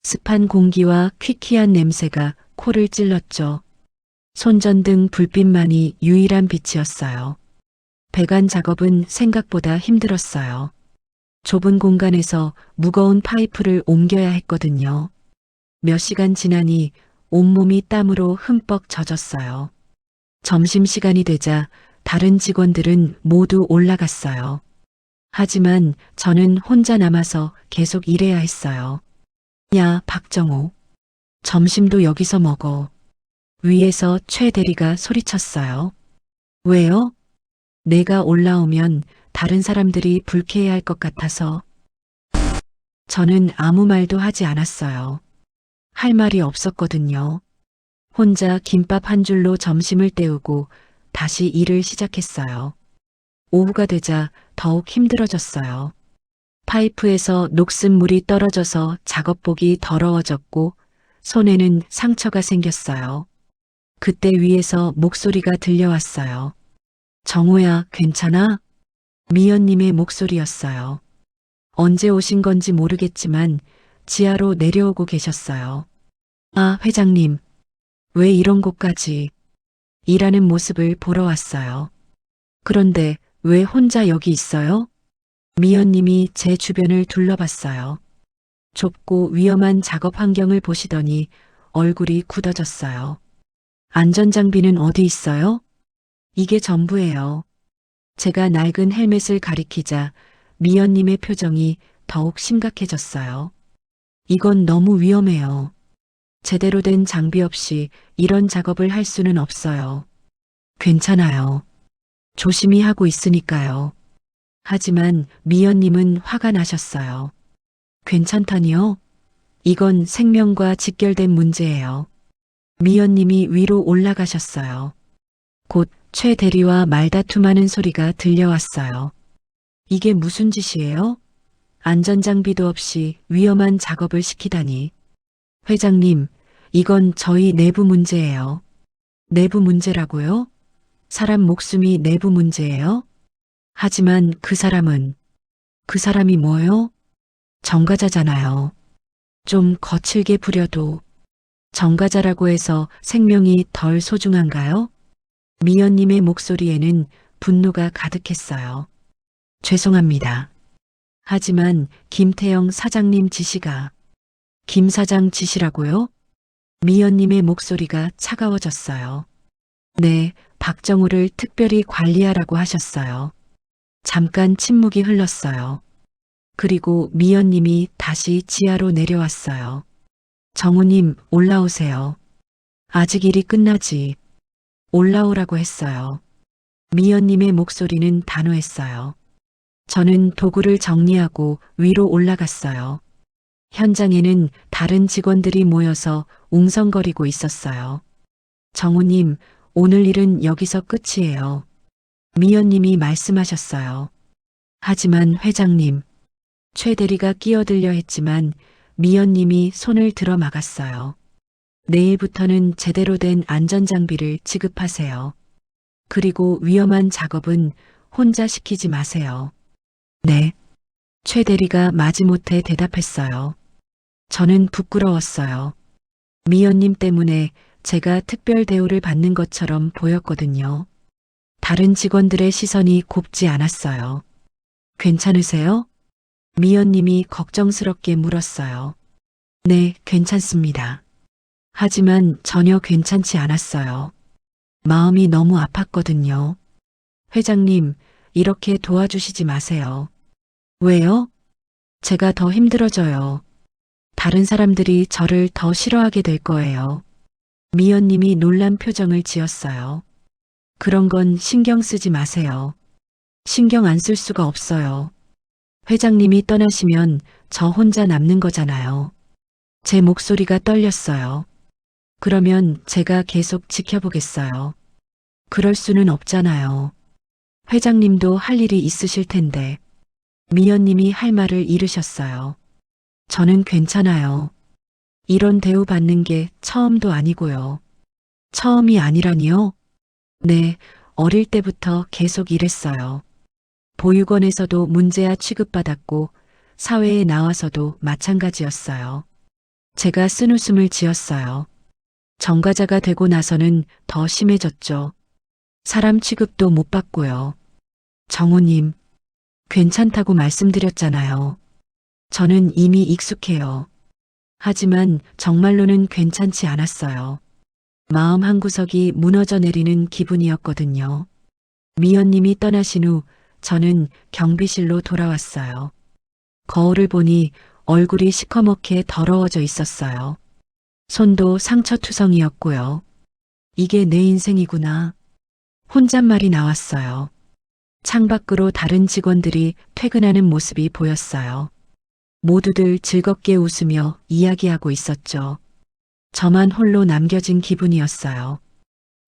습한 공기와 퀴퀴한 냄새가 코를 찔렀죠. 손전등 불빛만이 유일한 빛이었어요. 배관 작업은 생각보다 힘들었어요. 좁은 공간에서 무거운 파이프를 옮겨야 했거든요. 몇 시간 지나니 온몸이 땀으로 흠뻑 젖었어요. 점심시간이 되자 다른 직원들은 모두 올라갔어요. 하지만 저는 혼자 남아서 계속 일해야 했어요. 야, 박정호. 점심도 여기서 먹어. 위에서 최 대리가 소리쳤어요. 왜요? 내가 올라오면 다른 사람들이 불쾌해할 것 같아서. 저는 아무 말도 하지 않았어요. 할 말이 없었거든요. 혼자 김밥 한 줄로 점심을 때우고 다시 일을 시작했어요. 오후가 되자 더욱 힘들어졌어요. 파이프에서 녹슨물이 떨어져서 작업복이 더러워졌고 손에는 상처가 생겼어요. 그때 위에서 목소리가 들려왔어요. 정호야, 괜찮아? 미연님의 목소리였어요. 언제 오신 건지 모르겠지만 지하로 내려오고 계셨어요. 아, 회장님. 왜 이런 곳까지? 일하는 모습을 보러 왔어요. 그런데 왜 혼자 여기 있어요? 미연님이 제 주변을 둘러봤어요. 좁고 위험한 작업 환경을 보시더니 얼굴이 굳어졌어요. 안전장비는 어디 있어요? 이게 전부예요. 제가 낡은 헬멧을 가리키자 미연님의 표정이 더욱 심각해졌어요. 이건 너무 위험해요. 제대로 된 장비 없이 이런 작업을 할 수는 없어요. 괜찮아요. 조심히 하고 있으니까요. 하지만 미연님은 화가 나셨어요. 괜찮다니요? 이건 생명과 직결된 문제예요. 미연님이 위로 올라가셨어요. 곧 최 대리와 말다툼하는 소리가 들려왔어요. 이게 무슨 짓이에요? 안전장비도 없이 위험한 작업을 시키다니. 회장님, 이건 저희 내부 문제예요. 내부 문제라고요? 사람 목숨이 내부 문제예요? 하지만 그 사람이 뭐요? 정가자잖아요. 좀 거칠게 부려도 정가자라고 해서 생명이 덜 소중한가요? 미연님의 목소리에는 분노가 가득했어요. 죄송합니다. 하지만 김태영 사장님 지시가 김 사장 지시라고요? 미연님의 목소리가 차가워졌어요. 네, 박정우를 특별히 관리하라고 하셨어요. 잠깐 침묵이 흘렀어요. 그리고 미연님이 다시 지하로 내려왔어요. 정우님, 올라오세요. 아직 일이 끝나지. 올라오라고 했어요. 미연님의 목소리는 단호했어요. 저는 도구를 정리하고 위로 올라갔어요. 현장에는 다른 직원들이 모여서 웅성거리고 있었어요. 정우님, 오늘 일은 여기서 끝이에요. 미연님이 말씀하셨어요. 하지만 회장님, 최 대리가 끼어들려 했지만 미연님이 손을 들어 막았어요. 내일부터는 제대로 된 안전장비를 지급하세요. 그리고 위험한 작업은 혼자 시키지 마세요. 네. 최 대리가 마지못해 대답했어요. 저는 부끄러웠어요. 미연님 때문에 제가 특별 대우를 받는 것처럼 보였거든요. 다른 직원들의 시선이 곱지 않았어요. 괜찮으세요? 미연님이 걱정스럽게 물었어요. 네, 괜찮습니다. 하지만 전혀 괜찮지 않았어요. 마음이 너무 아팠거든요. 회장님, 이렇게 도와주시지 마세요. 왜요? 제가 더 힘들어져요. 다른 사람들이 저를 더 싫어하게 될 거예요. 미연님이 놀란 표정을 지었어요. 그런 건 신경 쓰지 마세요. 신경 안 쓸 수가 없어요. 회장님이 떠나시면 저 혼자 남는 거잖아요. 제 목소리가 떨렸어요. 그러면 제가 계속 지켜보겠어요. 그럴 수는 없잖아요. 회장님도 할 일이 있으실 텐데. 미연님이 할 말을 잃으셨어요. 저는 괜찮아요. 이런 대우 받는 게 처음도 아니고요. 처음이 아니라니요? 네, 어릴 때부터 계속 이랬어요. 보육원에서도 문제아 취급받았고 사회에 나와서도 마찬가지였어요. 제가 쓴웃음을 지었어요. 정가자가 되고 나서는 더 심해졌죠. 사람 취급도 못 받고요. 정우님, 괜찮다고 말씀드렸잖아요. 저는 이미 익숙해요. 하지만 정말로는 괜찮지 않았어요. 마음 한구석이 무너져 내리는 기분이었거든요. 미연님이 떠나신 후 저는 경비실로 돌아왔어요. 거울을 보니 얼굴이 시커멓게 더러워져 있었어요. 손도 상처투성이었고요. 이게 내 인생이구나. 혼잣말이 나왔어요. 창밖으로 다른 직원들이 퇴근하는 모습이 보였어요. 모두들 즐겁게 웃으며 이야기하고 있었죠. 저만 홀로 남겨진 기분이었어요.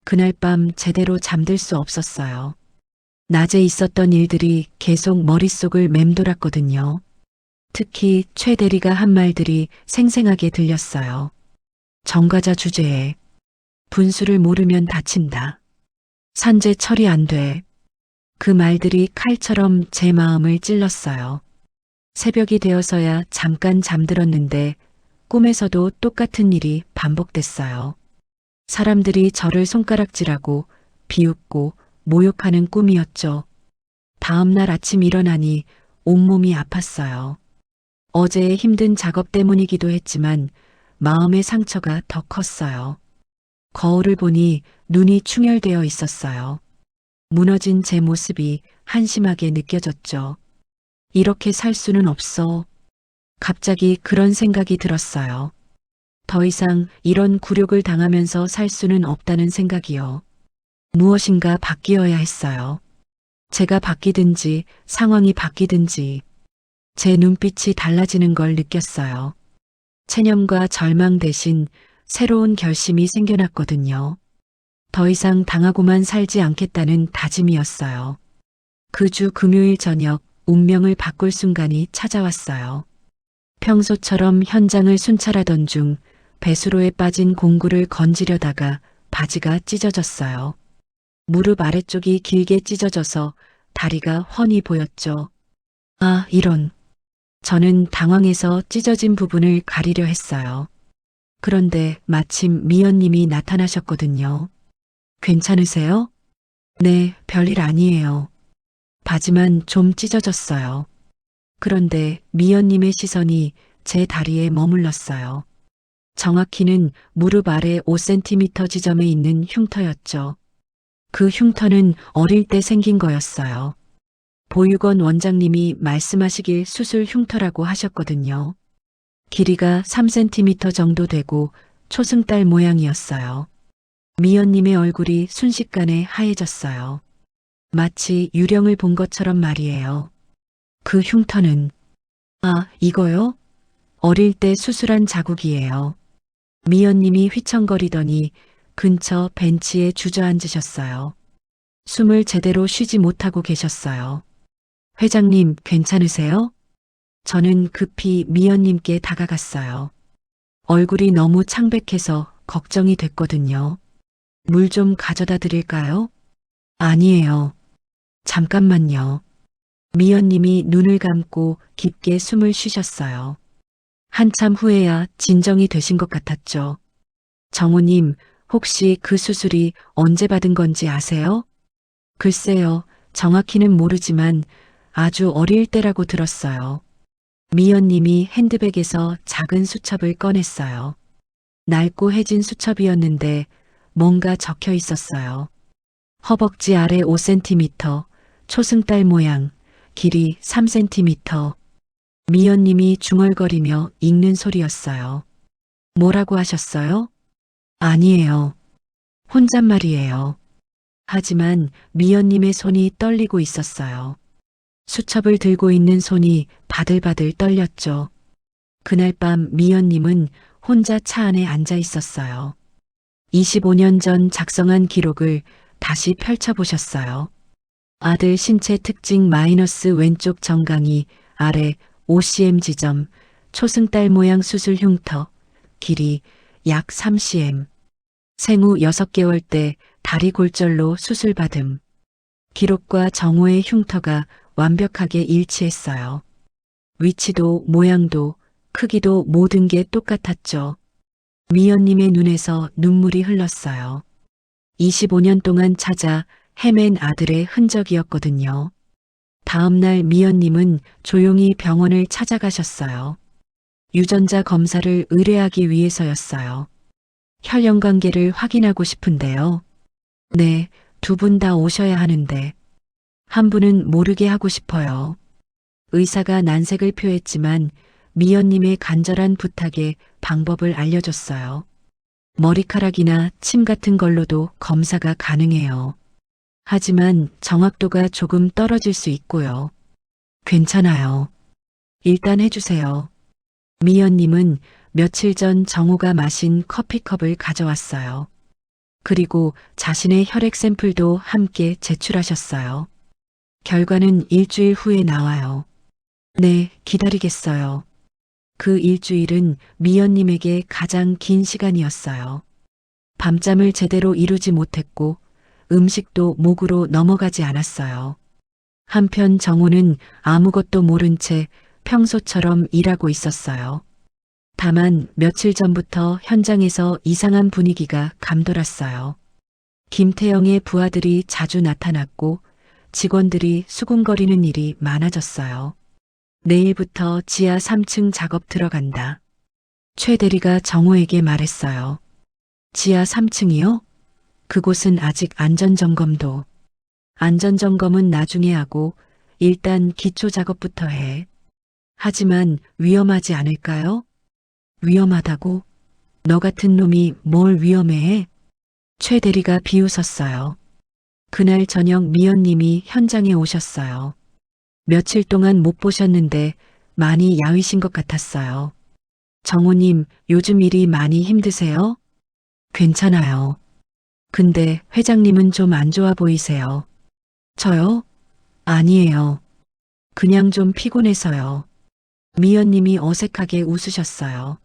그날 밤 제대로 잠들 수 없었어요. 낮에 있었던 일들이 계속 머릿속을 맴돌았거든요. 특히 최 대리가 한 말들이 생생하게 들렸어요. 정가자 주제에 분수를 모르면 다친다. 산재 처리 안 돼. 그 말들이 칼처럼 제 마음을 찔렀어요. 새벽이 되어서야 잠깐 잠들었는데 꿈에서도 똑같은 일이 반복됐어요. 사람들이 저를 손가락질하고 비웃고 모욕하는 꿈이었죠. 다음 날 아침 일어나니 온몸이 아팠어요. 어제의 힘든 작업 때문이기도 했지만 마음의 상처가 더 컸어요. 거울을 보니 눈이 충혈되어 있었어요. 무너진 제 모습이 한심하게 느껴졌죠. 이렇게 살 수는 없어. 갑자기 그런 생각이 들었어요. 더 이상 이런 굴욕을 당하면서 살 수는 없다는 생각이요. 무엇인가 바뀌어야 했어요. 제가 바뀌든지 상황이 바뀌든지 제 눈빛이 달라지는 걸 느꼈어요. 체념과 절망 대신 새로운 결심이 생겨났거든요. 더 이상 당하고만 살지 않겠다는 다짐이었어요. 그 주 금요일 저녁 운명을 바꿀 순간이 찾아왔어요. 평소처럼 현장을 순찰하던 중 배수로에 빠진 공구를 건지려다가 바지가 찢어졌어요. 무릎 아래쪽이 길게 찢어져서 다리가 훤히 보였죠. 아, 이런. 저는 당황해서 찢어진 부분을 가리려 했어요. 그런데 마침 미연님이 나타나셨거든요. 괜찮으세요? 네, 별일 아니에요. 바지만 좀 찢어졌어요. 그런데 미연님의 시선이 제 다리에 머물렀어요. 정확히는 무릎 아래 5cm 지점에 있는 흉터였죠. 그 흉터는 어릴 때 생긴 거였어요. 보육원 원장님이 말씀하시길 수술 흉터라고 하셨거든요. 길이가 3cm 정도 되고 초승달 모양이었어요. 미연님의 얼굴이 순식간에 하얘졌어요. 마치 유령을 본 것처럼 말이에요. 그 흉터는, 아, 이거요? 어릴 때 수술한 자국이에요. 미연님이 휘청거리더니 근처 벤치에 주저앉으셨어요. 숨을 제대로 쉬지 못하고 계셨어요. 회장님, 괜찮으세요? 저는 급히 미연님께 다가갔어요. 얼굴이 너무 창백해서 걱정이 됐거든요. 물 좀 가져다 드릴까요? 아니에요. 잠깐만요. 미연님이 눈을 감고 깊게 숨을 쉬셨어요. 한참 후에야 진정이 되신 것 같았죠. 정우님, 혹시 그 수술이 언제 받은 건지 아세요? 글쎄요, 정확히는 모르지만 아주 어릴 때라고 들었어요. 미연님이 핸드백에서 작은 수첩을 꺼냈어요. 낡고 해진 수첩이었는데 뭔가 적혀 있었어요. 허벅지 아래 5cm, 초승달 모양, 길이 3cm. 미연님이 중얼거리며 읽는 소리였어요. 뭐라고 하셨어요? 아니에요. 혼잣말이에요. 하지만 미연님의 손이 떨리고 있었어요. 수첩을 들고 있는 손이 바들바들 떨렸죠. 그날 밤 미연님은 혼자 차 안에 앉아 있었어요. 25년 전 작성한 기록을 다시 펼쳐보셨어요. 아들 신체 특징 마이너스 왼쪽 정강이 아래 5cm 지점, 초승달 모양 수술 흉터, 길이 약 3cm. 생후 6개월 때 다리 골절로 수술받음. 기록과 정호의 흉터가 완벽하게 일치했어요. 위치도 모양도 크기도 모든 게 똑같았죠. 미연님의 눈에서 눈물이 흘렀어요. 25년 동안 찾아 헤맨 아들의 흔적이었거든요. 다음날 미연님은 조용히 병원을 찾아가셨어요. 유전자 검사를 의뢰하기 위해서였어요. 혈연 관계를 확인하고 싶은데요. 네, 두 분 다 오셔야 하는데 한 분은 모르게 하고 싶어요. 의사가 난색을 표했지만 미연님의 간절한 부탁에 방법을 알려줬어요. 머리카락이나 침 같은 걸로도 검사가 가능해요. 하지만 정확도가 조금 떨어질 수 있고요. 괜찮아요. 일단 해주세요. 미연님은 며칠 전 정우가 마신 커피컵을 가져왔어요. 그리고 자신의 혈액 샘플도 함께 제출하셨어요. 결과는 일주일 후에 나와요. 네, 기다리겠어요. 그 일주일은 미연님에게 가장 긴 시간이었어요. 밤잠을 제대로 이루지 못했고 음식도 목으로 넘어가지 않았어요. 한편 정우는 아무것도 모른 채 평소처럼 일하고 있었어요. 다만 며칠 전부터 현장에서 이상한 분위기가 감돌았어요. 김태영의 부하들이 자주 나타났고 직원들이 수군거리는 일이 많아졌어요. 내일부터 지하 3층 작업 들어간다. 최 대리가 정호에게 말했어요. 지하 3층이요? 그곳은 아직 안전점검도. 안전점검은 나중에 하고 일단 기초 작업부터 해. 하지만 위험하지 않을까요? 위험하다고? 너 같은 놈이 뭘 위험해해? 최 대리가 비웃었어요. 그날 저녁 미연님이 현장에 오셨어요. 며칠 동안 못 보셨는데 많이 야위신 것 같았어요. 정우님, 요즘 일이 많이 힘드세요? 괜찮아요. 근데 회장님은 좀 안 좋아 보이세요. 저요? 아니에요. 그냥 좀 피곤해서요. 미연님이 어색하게 웃으셨어요.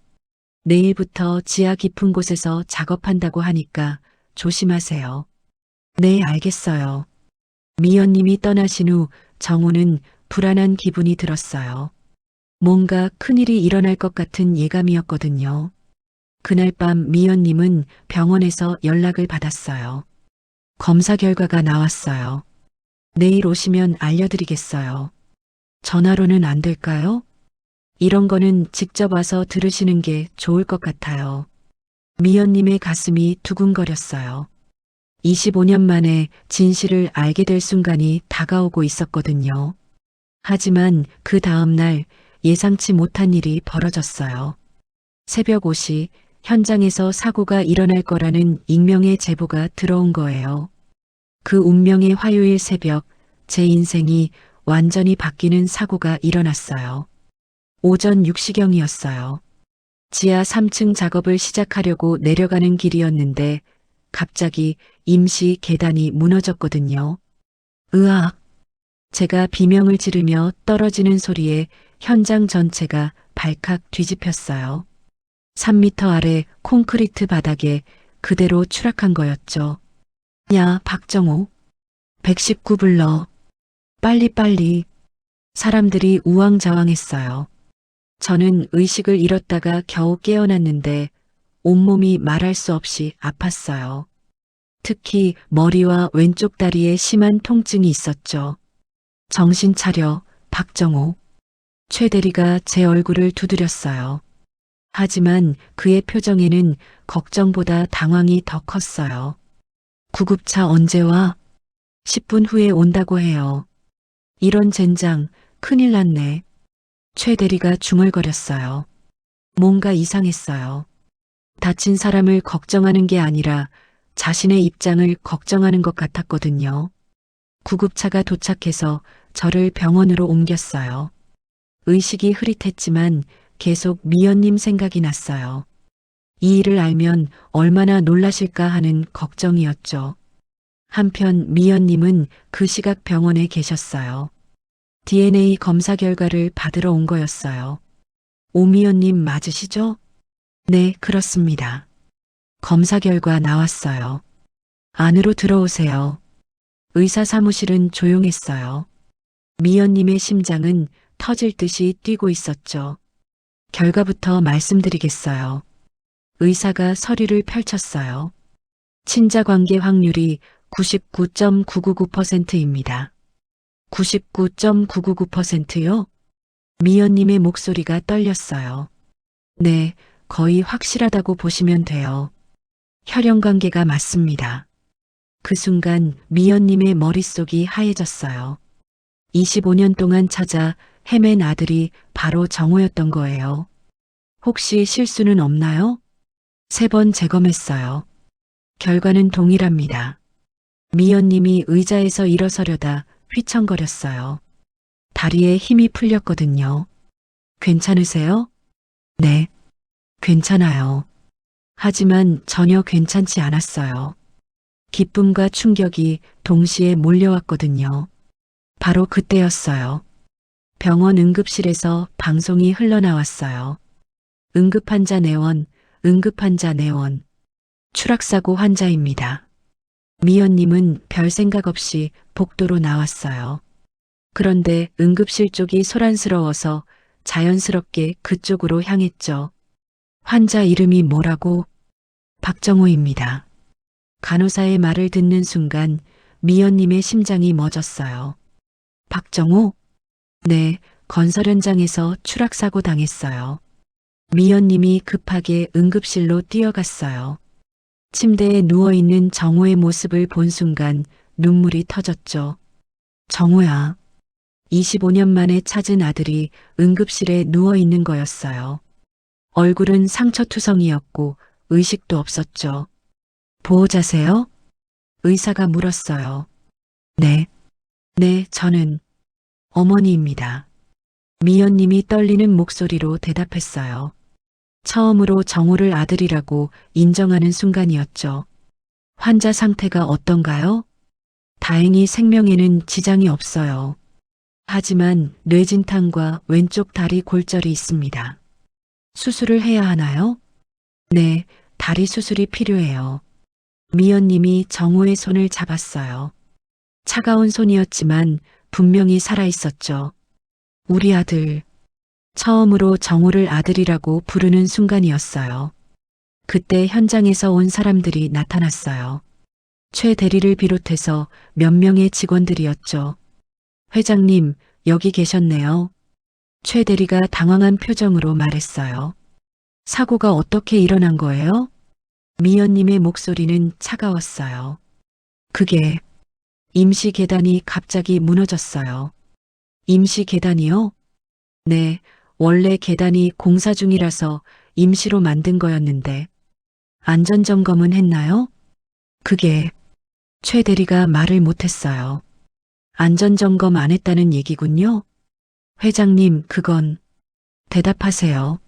내일부터 지하 깊은 곳에서 작업한다고 하니까 조심하세요. 네, 알겠어요. 미연님이 떠나신 후 정호는 불안한 기분이 들었어요. 뭔가 큰일이 일어날 것 같은 예감이었거든요. 그날 밤 미연님은 병원에서 연락을 받았어요. 검사 결과가 나왔어요. 내일 오시면 알려드리겠어요. 전화로는 안 될까요? 이런 거는 직접 와서 들으시는 게 좋을 것 같아요. 미연님의 가슴이 두근거렸어요. 25년 만에 진실을 알게 될 순간이 다가오고 있었거든요. 하지만 그 다음날 예상치 못한 일이 벌어졌어요. 새벽 5시 현장에서 사고가 일어날 거라는 익명의 제보가 들어온 거예요. 그 운명의 화요일 새벽 제 인생이 완전히 바뀌는 사고가 일어났어요. 오전 6시경이었어요. 지하 3층 작업을 시작하려고 내려가는 길이었는데 갑자기 임시 계단이 무너졌거든요. 으악! 제가 비명을 지르며 떨어지는 소리에 현장 전체가 발칵 뒤집혔어요. 3미터 아래 콘크리트 바닥에 그대로 추락한 거였죠. 야, 박정호. 119 불러. 빨리빨리. 사람들이 우왕좌왕했어요. 저는 의식을 잃었다가 겨우 깨어났는데 온몸이 말할 수 없이 아팠어요. 특히 머리와 왼쪽 다리에 심한 통증이 있었죠. 정신 차려, 박정호. 최 대리가 제 얼굴을 두드렸어요. 하지만 그의 표정에는 걱정보다 당황이 더 컸어요. 구급차 언제 와? 10분 후에 온다고 해요. 이런 젠장, 큰일 났네. 최 대리가 중얼거렸어요. 뭔가 이상했어요. 다친 사람을 걱정하는 게 아니라 자신의 입장을 걱정하는 것 같았거든요. 구급차가 도착해서 저를 병원으로 옮겼어요. 의식이 흐릿했지만 계속 미연님 생각이 났어요. 이 일을 알면 얼마나 놀라실까 하는 걱정이었죠. 한편 미연님은 그 시각 병원에 계셨어요. DNA 검사 결과를 받으러 온 거였어요. 오미연님 맞으시죠? 네, 그렇습니다. 검사 결과 나왔어요. 안으로 들어오세요. 의사 사무실은 조용했어요. 미연님의 심장은 터질 듯이 뛰고 있었죠. 결과부터 말씀드리겠어요. 의사가 서류를 펼쳤어요. 친자 관계 확률이 99.999%입니다. 99.999%요? 미연님의 목소리가 떨렸어요. 네, 거의 확실하다고 보시면 돼요. 혈연 관계가 맞습니다. 그 순간 미연님의 머릿속이 하얘졌어요. 25년 동안 찾아 헤맨 아들이 바로 정호였던 거예요. 혹시 실수는 없나요? 3번 재검했어요. 결과는 동일합니다. 미연님이 의자에서 일어서려다 휘청거렸어요. 다리에 힘이 풀렸거든요. 괜찮으세요? 네, 괜찮아요. 하지만 전혀 괜찮지 않았어요. 기쁨과 충격이 동시에 몰려왔거든요. 바로 그때였어요. 병원 응급실에서 방송이 흘러나왔어요. 응급환자 내원, 응급환자 내원. 추락사고 환자입니다. 미연님은 별 생각 없이 복도로 나왔어요. 그런데 응급실 쪽이 소란스러워서 자연스럽게 그쪽으로 향했죠. 환자 이름이 뭐라고? 박정호입니다. 간호사의 말을 듣는 순간 미연님의 심장이 멎었어요. 박정호? 네, 건설 현장에서 추락사고 당했어요. 미연님이 급하게 응급실로 뛰어갔어요. 침대에 누워있는 정호의 모습을 본 순간 눈물이 터졌죠. 정호야. 25년 만에 찾은 아들이 응급실에 누워있는 거였어요. 얼굴은 상처투성이었고 의식도 없었죠. 보호자세요? 의사가 물었어요. 네. 네, 저는 어머니입니다. 미연님이 떨리는 목소리로 대답했어요. 처음으로 정호를 아들이라고 인정하는 순간이었죠. 환자 상태가 어떤가요? 다행히 생명에는 지장이 없어요. 하지만 뇌진탕과 왼쪽 다리 골절이 있습니다. 수술을 해야 하나요? 네, 다리 수술이 필요해요. 미연님이 정우의 손을 잡았어요. 차가운 손이었지만 분명히 살아있었죠. 우리 아들. 처음으로 정우를 아들이라고 부르는 순간이었어요. 그때 현장에서 온 사람들이 나타났어요. 최 대리를 비롯해서 몇 명의 직원들이었죠. 회장님, 여기 계셨네요. 최 대리가 당황한 표정으로 말했어요. 사고가 어떻게 일어난 거예요? 미연님의 목소리는 차가웠어요. 그게 임시 계단이 갑자기 무너졌어요. 임시 계단이요? 네, 원래 계단이 공사 중이라서 임시로 만든 거였는데 안전점검은 했나요? 그게 최 대리가 말을 못했어요. 안전점검 안 했다는 얘기군요. 회장님, 그건 대답하세요.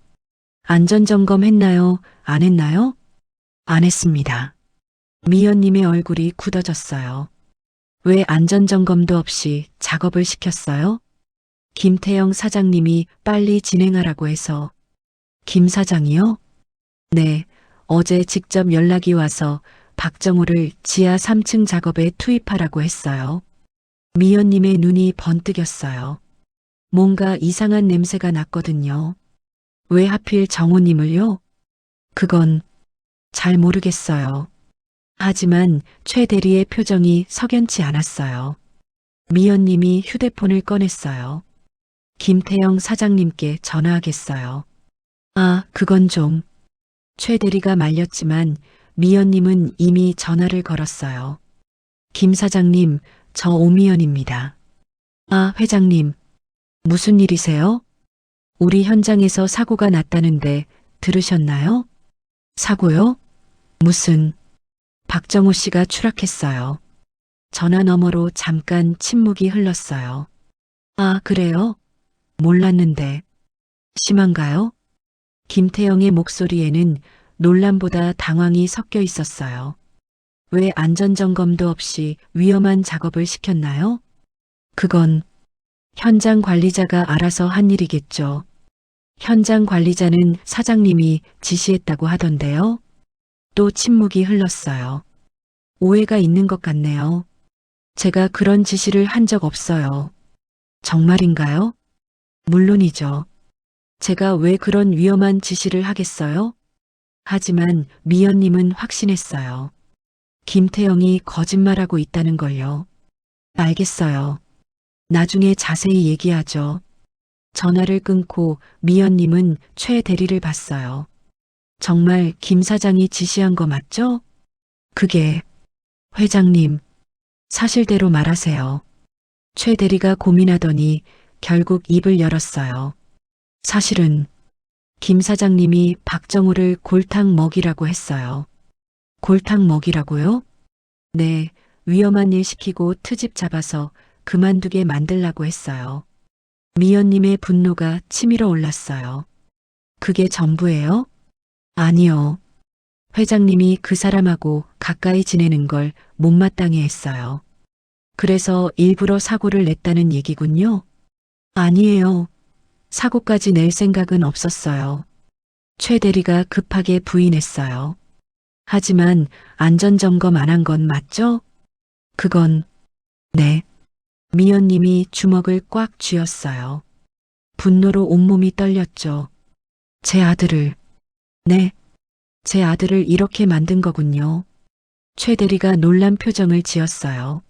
안전점검 했나요? 안 했나요? 안 했습니다. 미연님의 얼굴이 굳어졌어요. 왜 안전점검도 없이 작업을 시켰어요? 김태영 사장님이 빨리 진행하라고 해서. 김 사장이요? 네, 어제 직접 연락이 와서 박정우를 지하 3층 작업에 투입하라고 했어요. 미연님의 눈이 번뜩였어요. 뭔가 이상한 냄새가 났거든요. 왜 하필 정우님을요? 그건 잘 모르겠어요. 하지만 최 대리의 표정이 석연치 않았어요. 미연님이 휴대폰을 꺼냈어요. 김태영 사장님께 전화하겠어요. 아, 그건 좀. 최 대리가 말렸지만 미연님은 이미 전화를 걸었어요. 김 사장님, 저 오미연입니다. 아, 회장님, 무슨 일이세요? 우리 현장에서 사고가 났다는데 들으셨나요? 사고요? 무슨, 박정우 씨가 추락했어요. 전화 너머로 잠깐 침묵이 흘렀어요. 아, 그래요? 몰랐는데. 심한가요? 김태영의 목소리에는 놀람보다 당황이 섞여 있었어요. 왜 안전점검도 없이 위험한 작업을 시켰나요? 그건 현장 관리자가 알아서 한 일이겠죠. 현장 관리자는 사장님이 지시했다고 하던데요. 또 침묵이 흘렀어요. 오해가 있는 것 같네요. 제가 그런 지시를 한 적 없어요. 정말인가요? 물론이죠. 제가 왜 그런 위험한 지시를 하겠어요? 하지만 미연님은 확신했어요. 김태영이 거짓말하고 있다는 걸요. 알겠어요. 나중에 자세히 얘기하죠. 전화를 끊고 미연님은 최 대리를 봤어요. 정말 김 사장이 지시한 거 맞죠? 그게, 회장님, 사실대로 말하세요. 최 대리가 고민하더니 결국 입을 열었어요. 사실은 김 사장님이 박정우를 골탕 먹이라고 했어요. 골탕 먹이라고요? 네, 위험한 일 시키고 트집 잡아서 그만두게 만들라고 했어요. 미연님의 분노가 치밀어 올랐어요. 그게 전부예요? 아니요. 회장님이 그 사람하고 가까이 지내는 걸 못마땅해 했어요. 그래서 일부러 사고를 냈다는 얘기군요. 아니에요. 사고까지 낼 생각은 없었어요. 최 대리가 급하게 부인했어요. 하지만 안전점검 안 한 건 맞죠? 그건, 네. 미연님이 주먹을 꽉 쥐었어요. 분노로 온몸이 떨렸죠. 제 아들을, 네. 제 아들을 이렇게 만든 거군요. 최 대리가 놀란 표정을 지었어요.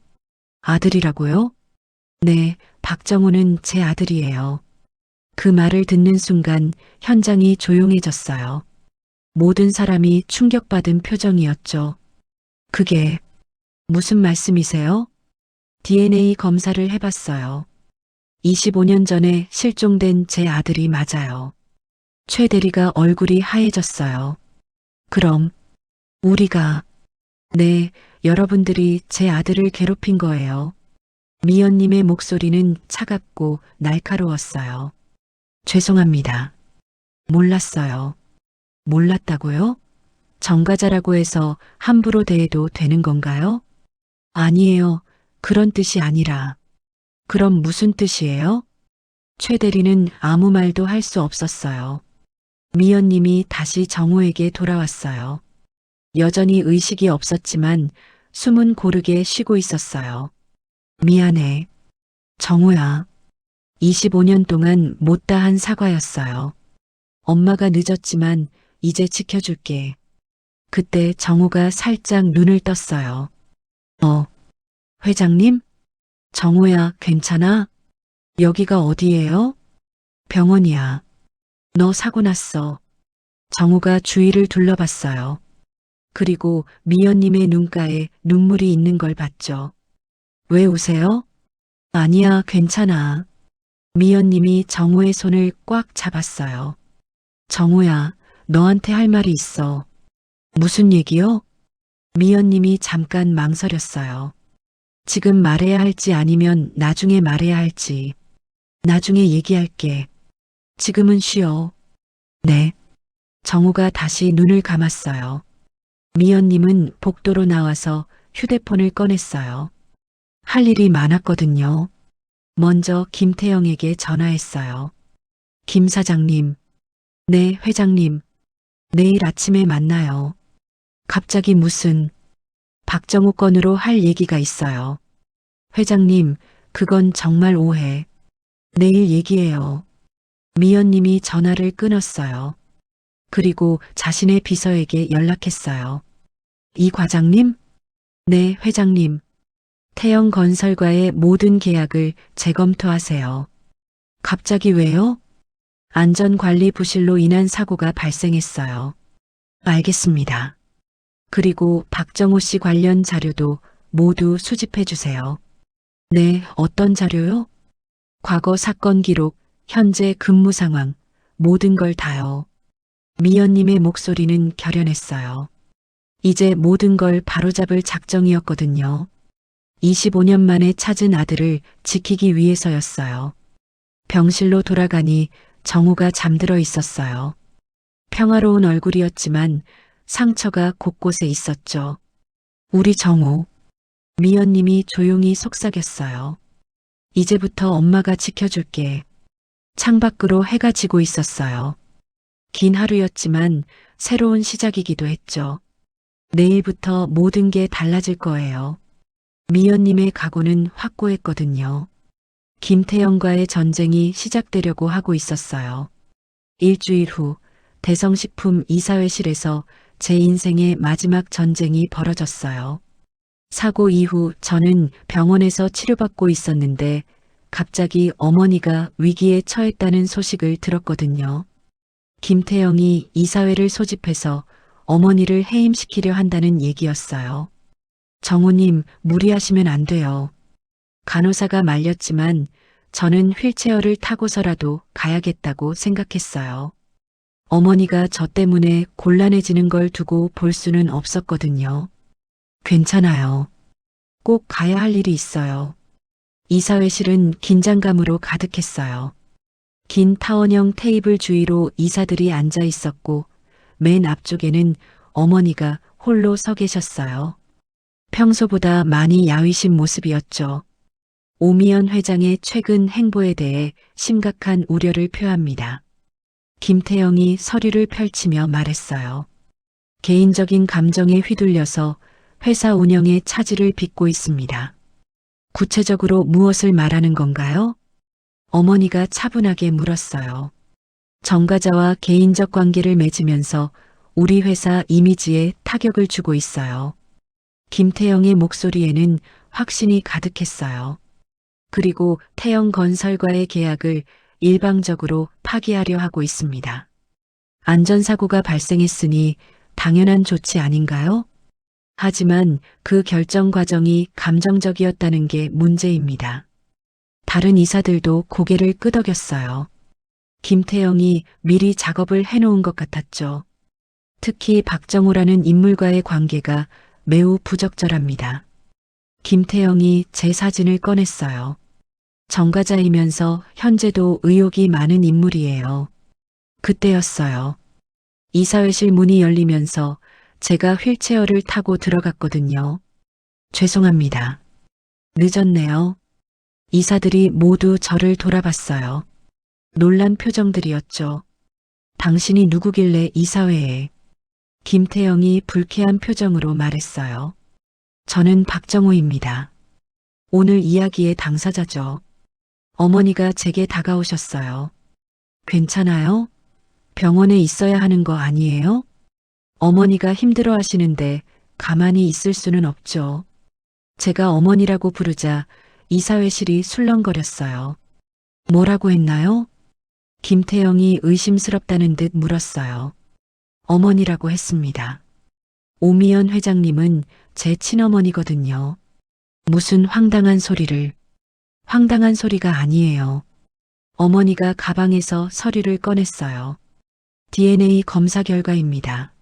아들이라고요? 네, 박정우는 제 아들이에요. 그 말을 듣는 순간 현장이 조용해졌어요. 모든 사람이 충격받은 표정이었죠. 그게 무슨 말씀이세요? DNA 검사를 해봤어요. 25년 전에 실종된 제 아들이 맞아요. 최 대리가 얼굴이 하얘졌어요. 그럼 우리가, 네, 여러분들이 제 아들을 괴롭힌 거예요. 미연님의 목소리는 차갑고 날카로웠어요. 죄송합니다. 몰랐어요. 몰랐다고요? 정가자라고 해서 함부로 대해도 되는 건가요? 아니에요. 그런 뜻이 아니라. 그럼 무슨 뜻이에요? 최 대리는 아무 말도 할 수 없었어요. 미연님이 다시 정우에게 돌아왔어요. 여전히 의식이 없었지만 숨은 고르게 쉬고 있었어요. 미안해. 정우야. 25년 동안 못다한 사과였어요. 엄마가 늦었지만 이제 지켜줄게. 그때 정우가 살짝 눈을 떴어요. 회장님? 정우야, 괜찮아? 여기가 어디예요? 병원이야. 너 사고 났어. 정우가 주위를 둘러봤어요. 그리고 미연님의 눈가에 눈물이 있는 걸 봤죠. 왜 우세요? 아니야, 괜찮아. 미연님이 정우의 손을 꽉 잡았어요. 정우야, 너한테 할 말이 있어. 무슨 얘기요? 미연님이 잠깐 망설였어요. 지금 말해야 할지 아니면 나중에 말해야 할지. 나중에 얘기할게. 지금은 쉬어. 네. 정우가 다시 눈을 감았어요. 미연님은 복도로 나와서 휴대폰을 꺼냈어요. 할 일이 많았거든요. 먼저 김태영에게 전화했어요. 김 사장님. 네, 회장님. 내일 아침에 만나요. 갑자기 무슨 박정우 건으로 할 얘기가 있어요. 회장님, 그건 정말 오해. 내일 얘기해요. 미연님이 전화를 끊었어요. 그리고 자신의 비서에게 연락했어요. 이 과장님? 네, 회장님. 태영건설과의 모든 계약을 재검토하세요. 갑자기 왜요? 안전관리 부실로 인한 사고가 발생했어요. 알겠습니다. 그리고 박정호 씨 관련 자료도 모두 수집해 주세요. 네, 어떤 자료요? 과거 사건 기록, 현재 근무 상황, 모든 걸 다요. 미연님의 목소리는 결연했어요. 이제 모든 걸 바로잡을 작정이었거든요. 25년 만에 찾은 아들을 지키기 위해서였어요. 병실로 돌아가니 정우가 잠들어 있었어요. 평화로운 얼굴이었지만 상처가 곳곳에 있었죠. 우리 정우. 미연님이 조용히 속삭였어요. 이제부터 엄마가 지켜줄게. 창밖으로 해가 지고 있었어요. 긴 하루였지만 새로운 시작이기도 했죠. 내일부터 모든 게 달라질 거예요. 미연님의 각오는 확고했거든요. 김태영과의 전쟁이 시작되려고 하고 있었어요. 일주일 후 대성식품 이사회실에서 제 인생의 마지막 전쟁이 벌어졌어요. 사고 이후 저는 병원에서 치료받고 있었는데 갑자기 어머니가 위기에 처했다는 소식을 들었거든요. 김태영이 이사회를 소집해서 어머니를 해임시키려 한다는 얘기였어요. 정우님, 무리하시면 안 돼요. 간호사가 말렸지만 저는 휠체어를 타고서라도 가야겠다고 생각했어요. 어머니가 저 때문에 곤란해지는 걸 두고 볼 수는 없었거든요. 괜찮아요. 꼭 가야 할 일이 있어요. 이사회실은 긴장감으로 가득했어요. 긴 타원형 테이블 주위로 이사들이 앉아 있었고 맨 앞쪽에는 어머니가 홀로 서 계셨어요. 평소보다 많이 야위신 모습이었죠. 오미연 회장의 최근 행보에 대해 심각한 우려를 표합니다. 김태영이 서류를 펼치며 말했어요. 개인적인 감정에 휘둘려서 회사 운영에 차질을 빚고 있습니다. 구체적으로 무엇을 말하는 건가요? 어머니가 차분하게 물었어요. 정가자와 개인적 관계를 맺으면서 우리 회사 이미지에 타격을 주고 있어요. 김태영의 목소리에는 확신이 가득했어요. 그리고 태영건설과의 계약을 일방적으로 파기하려 하고 있습니다. 안전사고가 발생했으니 당연한 조치 아닌가요? 하지만 그 결정 과정이 감정적이었다는 게 문제입니다. 다른 이사들도 고개를 끄덕였어요. 김태영이 미리 작업을 해놓은 것 같았죠. 특히 박정우라는 인물과의 관계가 매우 부적절합니다. 김태영이 제 사진을 꺼냈어요. 정가자이면서 현재도 의혹이 많은 인물이에요. 그때였어요. 이사회실 문이 열리면서 제가 휠체어를 타고 들어갔거든요. 죄송합니다. 늦었네요. 이사들이 모두 저를 돌아봤어요. 놀란 표정들이었죠. 당신이 누구길래 이사회에? 김태영이 불쾌한 표정으로 말했어요. 저는 박정호입니다. 오늘 이야기의 당사자죠. 어머니가 제게 다가오셨어요. 괜찮아요? 병원에 있어야 하는 거 아니에요? 어머니가 힘들어 하시는데 가만히 있을 수는 없죠. 제가 어머니라고 부르자 이사회실이 술렁거렸어요. 뭐라고 했나요? 김태영이 의심스럽다는 듯 물었어요. 어머니라고 했습니다. 오미연 회장님은 제 친어머니거든요. 무슨 황당한 소리를. 황당한 소리가 아니에요. 어머니가 가방에서 서류를 꺼냈어요. DNA 검사 결과입니다.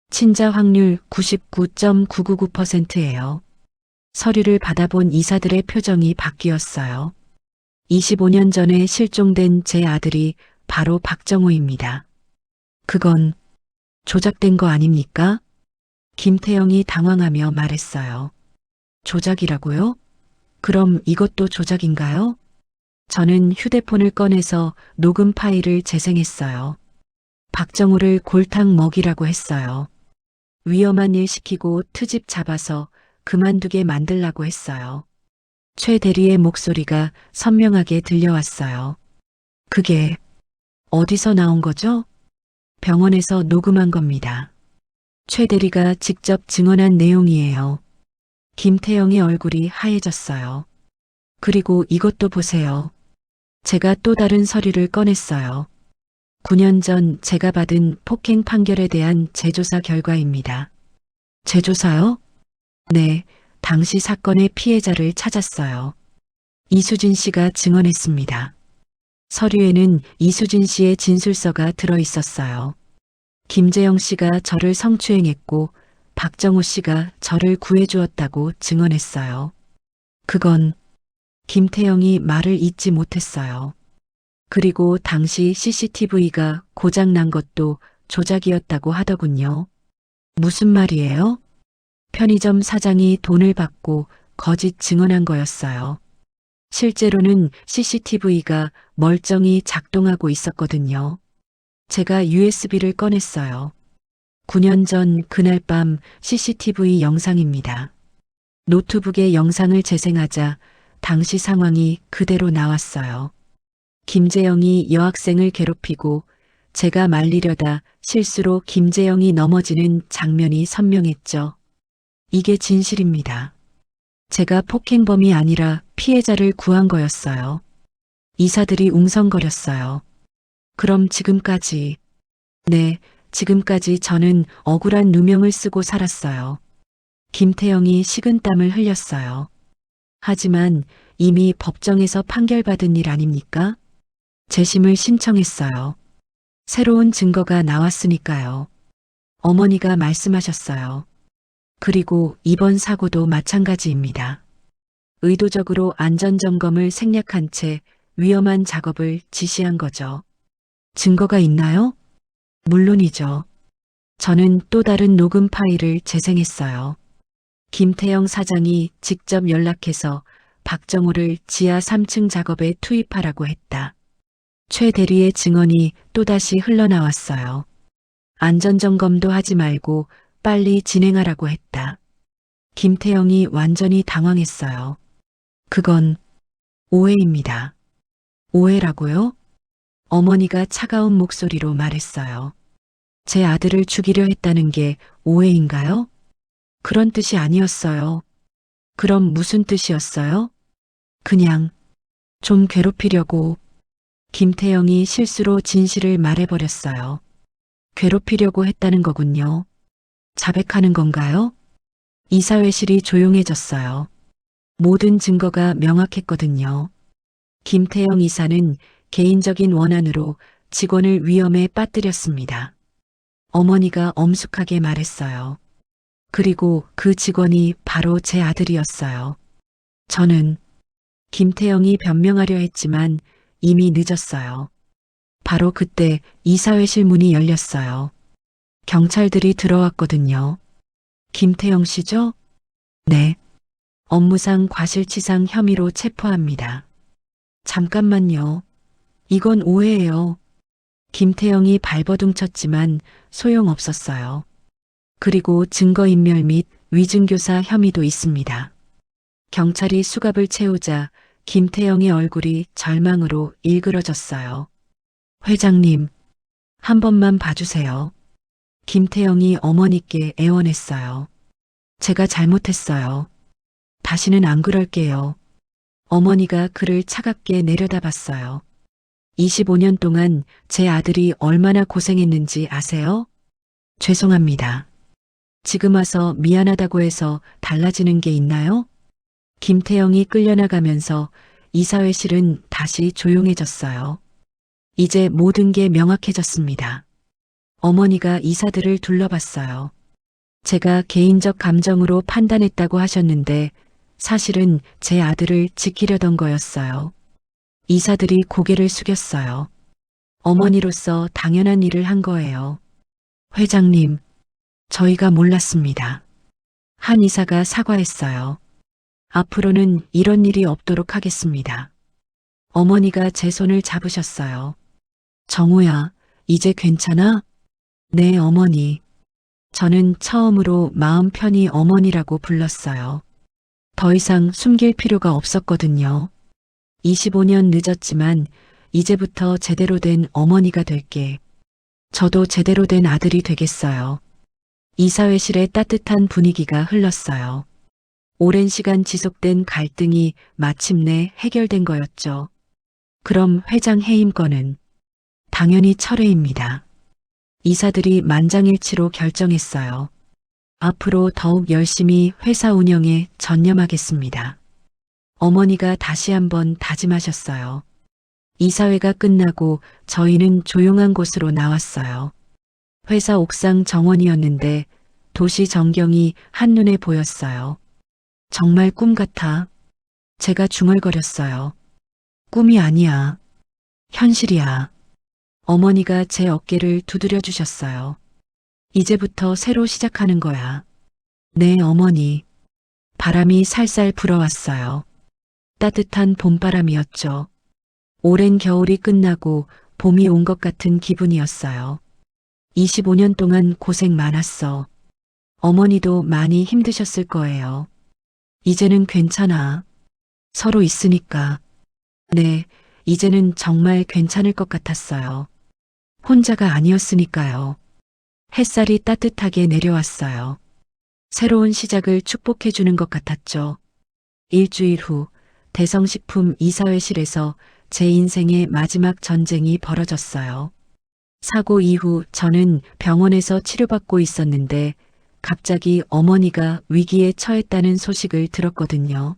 친자 확률 99.999%예요. 서류를 받아본 이사들의 표정이 바뀌었어요. 25년 전에 실종된 제 아들이 바로 박정호입니다. 그건 조작된 거 아닙니까? 김태영이 당황하며 말했어요. 조작이라고요? 그럼 이것도 조작인가요? 저는 휴대폰을 꺼내서 녹음 파일을 재생했어요. 박정호를 골탕 먹이라고 했어요. 위험한 일 시키고 트집 잡아서 그만두게 만들라고 했어요. 최 대리의 목소리가 선명하게 들려왔어요. 그게 어디서 나온 거죠? 병원에서 녹음한 겁니다. 최 대리가 직접 증언한 내용이에요. 김태영의 얼굴이 하얘졌어요. 그리고 이것도 보세요. 제가 또 다른 서류를 꺼냈어요. 9년 전 제가 받은 폭행 판결에 대한 재조사 결과입니다. 재조사요? 네, 당시 사건의 피해자를 찾았어요. 이수진 씨가 증언했습니다. 서류에는 이수진 씨의 진술서가 들어 있었어요. 김재영 씨가 저를 성추행했고 박정호 씨가 저를 구해주었다고 증언했어요. 그건 김태영이 말을 잇지 못했어요. 그리고 당시 CCTV가 고장난 것도 조작이었다고 하더군요. 무슨 말이에요? 편의점 사장이 돈을 받고 거짓 증언한 거였어요. 실제로는 CCTV가 멀쩡히 작동하고 있었거든요. 제가 USB를 꺼냈어요. 9년 전 그날 밤 CCTV 영상입니다. 노트북에 영상을 재생하자 당시 상황이 그대로 나왔어요. 김재영이 여학생을 괴롭히고 제가 말리려다 실수로 김재영이 넘어지는 장면이 선명했죠. 이게 진실입니다. 제가 폭행범이 아니라 피해자를 구한 거였어요. 이사들이 웅성거렸어요. 그럼 지금까지, 네, 지금까지 저는 억울한 누명을 쓰고 살았어요. 김태영이 식은땀을 흘렸어요. 하지만 이미 법정에서 판결받은 일 아닙니까? 재심을 신청했어요. 새로운 증거가 나왔으니까요. 어머니가 말씀하셨어요. 그리고 이번 사고도 마찬가지입니다. 의도적으로 안전점검을 생략한 채 위험한 작업을 지시한 거죠. 증거가 있나요? 물론이죠. 저는 또 다른 녹음 파일을 재생했어요. 김태영 사장이 직접 연락해서 박정호를 지하 3층 작업에 투입하라고 했다. 최 대리의 증언이 또다시 흘러나왔어요. 안전점검도 하지 말고 빨리 진행하라고 했다. 김태영이 완전히 당황했어요. 그건 오해입니다. 오해라고요? 어머니가 차가운 목소리로 말했어요. 제 아들을 죽이려 했다는 게 오해인가요? 그런 뜻이 아니었어요. 그럼 무슨 뜻이었어요? 그냥 좀 괴롭히려고. 김태영이 실수로 진실을 말해버렸어요. 괴롭히려고 했다는 거군요. 자백하는 건가요? 이사회실이 조용해졌어요. 모든 증거가 명확했거든요. 김태영 이사는 개인적인 원한으로 직원을 위험에 빠뜨렸습니다. 어머니가 엄숙하게 말했어요. 그리고 그 직원이 바로 제 아들이었어요. 저는 김태영이 변명하려 했지만 이미 늦었어요. 바로 그때 이사회실 문이 열렸어요. 경찰들이 들어왔거든요. 김태영 씨죠? 네. 업무상 과실치상 혐의로 체포합니다. 잠깐만요. 이건 오해예요. 김태영이 발버둥 쳤지만 소용없었어요. 그리고 증거인멸 및 위증교사 혐의도 있습니다. 경찰이 수갑을 채우자 김태영의 얼굴이 절망으로 일그러졌어요. 회장님, 한 번만 봐주세요. 김태영이 어머니께 애원했어요. 제가 잘못했어요. 다시는 안 그럴게요. 어머니가 그를 차갑게 내려다봤어요. 25년 동안 제 아들이 얼마나 고생했는지 아세요? 죄송합니다. 지금 와서 미안하다고 해서 달라지는 게 있나요? 김태영이 끌려나가면서 이사회실은 다시 조용해졌어요. 이제 모든 게 명확해졌습니다. 어머니가 이사들을 둘러봤어요. 제가 개인적 감정으로 판단했다고 하셨는데 사실은 제 아들을 지키려던 거였어요. 이사들이 고개를 숙였어요. 어머니로서 당연한 일을 한 거예요. 회장님, 저희가 몰랐습니다. 한 이사가 사과했어요. 앞으로는 이런 일이 없도록 하겠습니다. 어머니가 제 손을 잡으셨어요. 정우야, 이제 괜찮아? 네, 어머니. 저는 처음으로 마음 편히 어머니라고 불렀어요. 더 이상 숨길 필요가 없었거든요. 25년 늦었지만 이제부터 제대로 된 어머니가 될게. 저도 제대로 된 아들이 되겠어요. 이사회실의 따뜻한 분위기가 흘렀어요. 오랜 시간 지속된 갈등이 마침내 해결된 거였죠. 그럼 회장 해임 건은 당연히 철회입니다. 이사들이 만장일치로 결정했어요. 앞으로 더욱 열심히 회사 운영에 전념하겠습니다. 어머니가 다시 한번 다짐하셨어요. 이사회가 끝나고 저희는 조용한 곳으로 나왔어요. 회사 옥상 정원이었는데 도시 전경이 한눈에 보였어요. 정말 꿈 같아. 제가 중얼거렸어요. 꿈이 아니야. 현실이야. 어머니가 제 어깨를 두드려 주셨어요. 이제부터 새로 시작하는 거야. 네, 어머니. 바람이 살살 불어왔어요. 따뜻한 봄바람이었죠. 오랜 겨울이 끝나고 봄이 온 것 같은 기분이었어요. 25년 동안 고생 많았어. 어머니도 많이 힘드셨을 거예요. 이제는 괜찮아. 서로 있으니까. 네, 이제는 정말 괜찮을 것 같았어요. 혼자가 아니었으니까요. 햇살이 따뜻하게 내려왔어요. 새로운 시작을 축복해주는 것 같았죠. 일주일 후 대성식품 이사회실에서 제 인생의 마지막 전쟁이 벌어졌어요. 사고 이후 저는 병원에서 치료받고 있었는데 갑자기 어머니가 위기에 처했다는 소식을 들었거든요.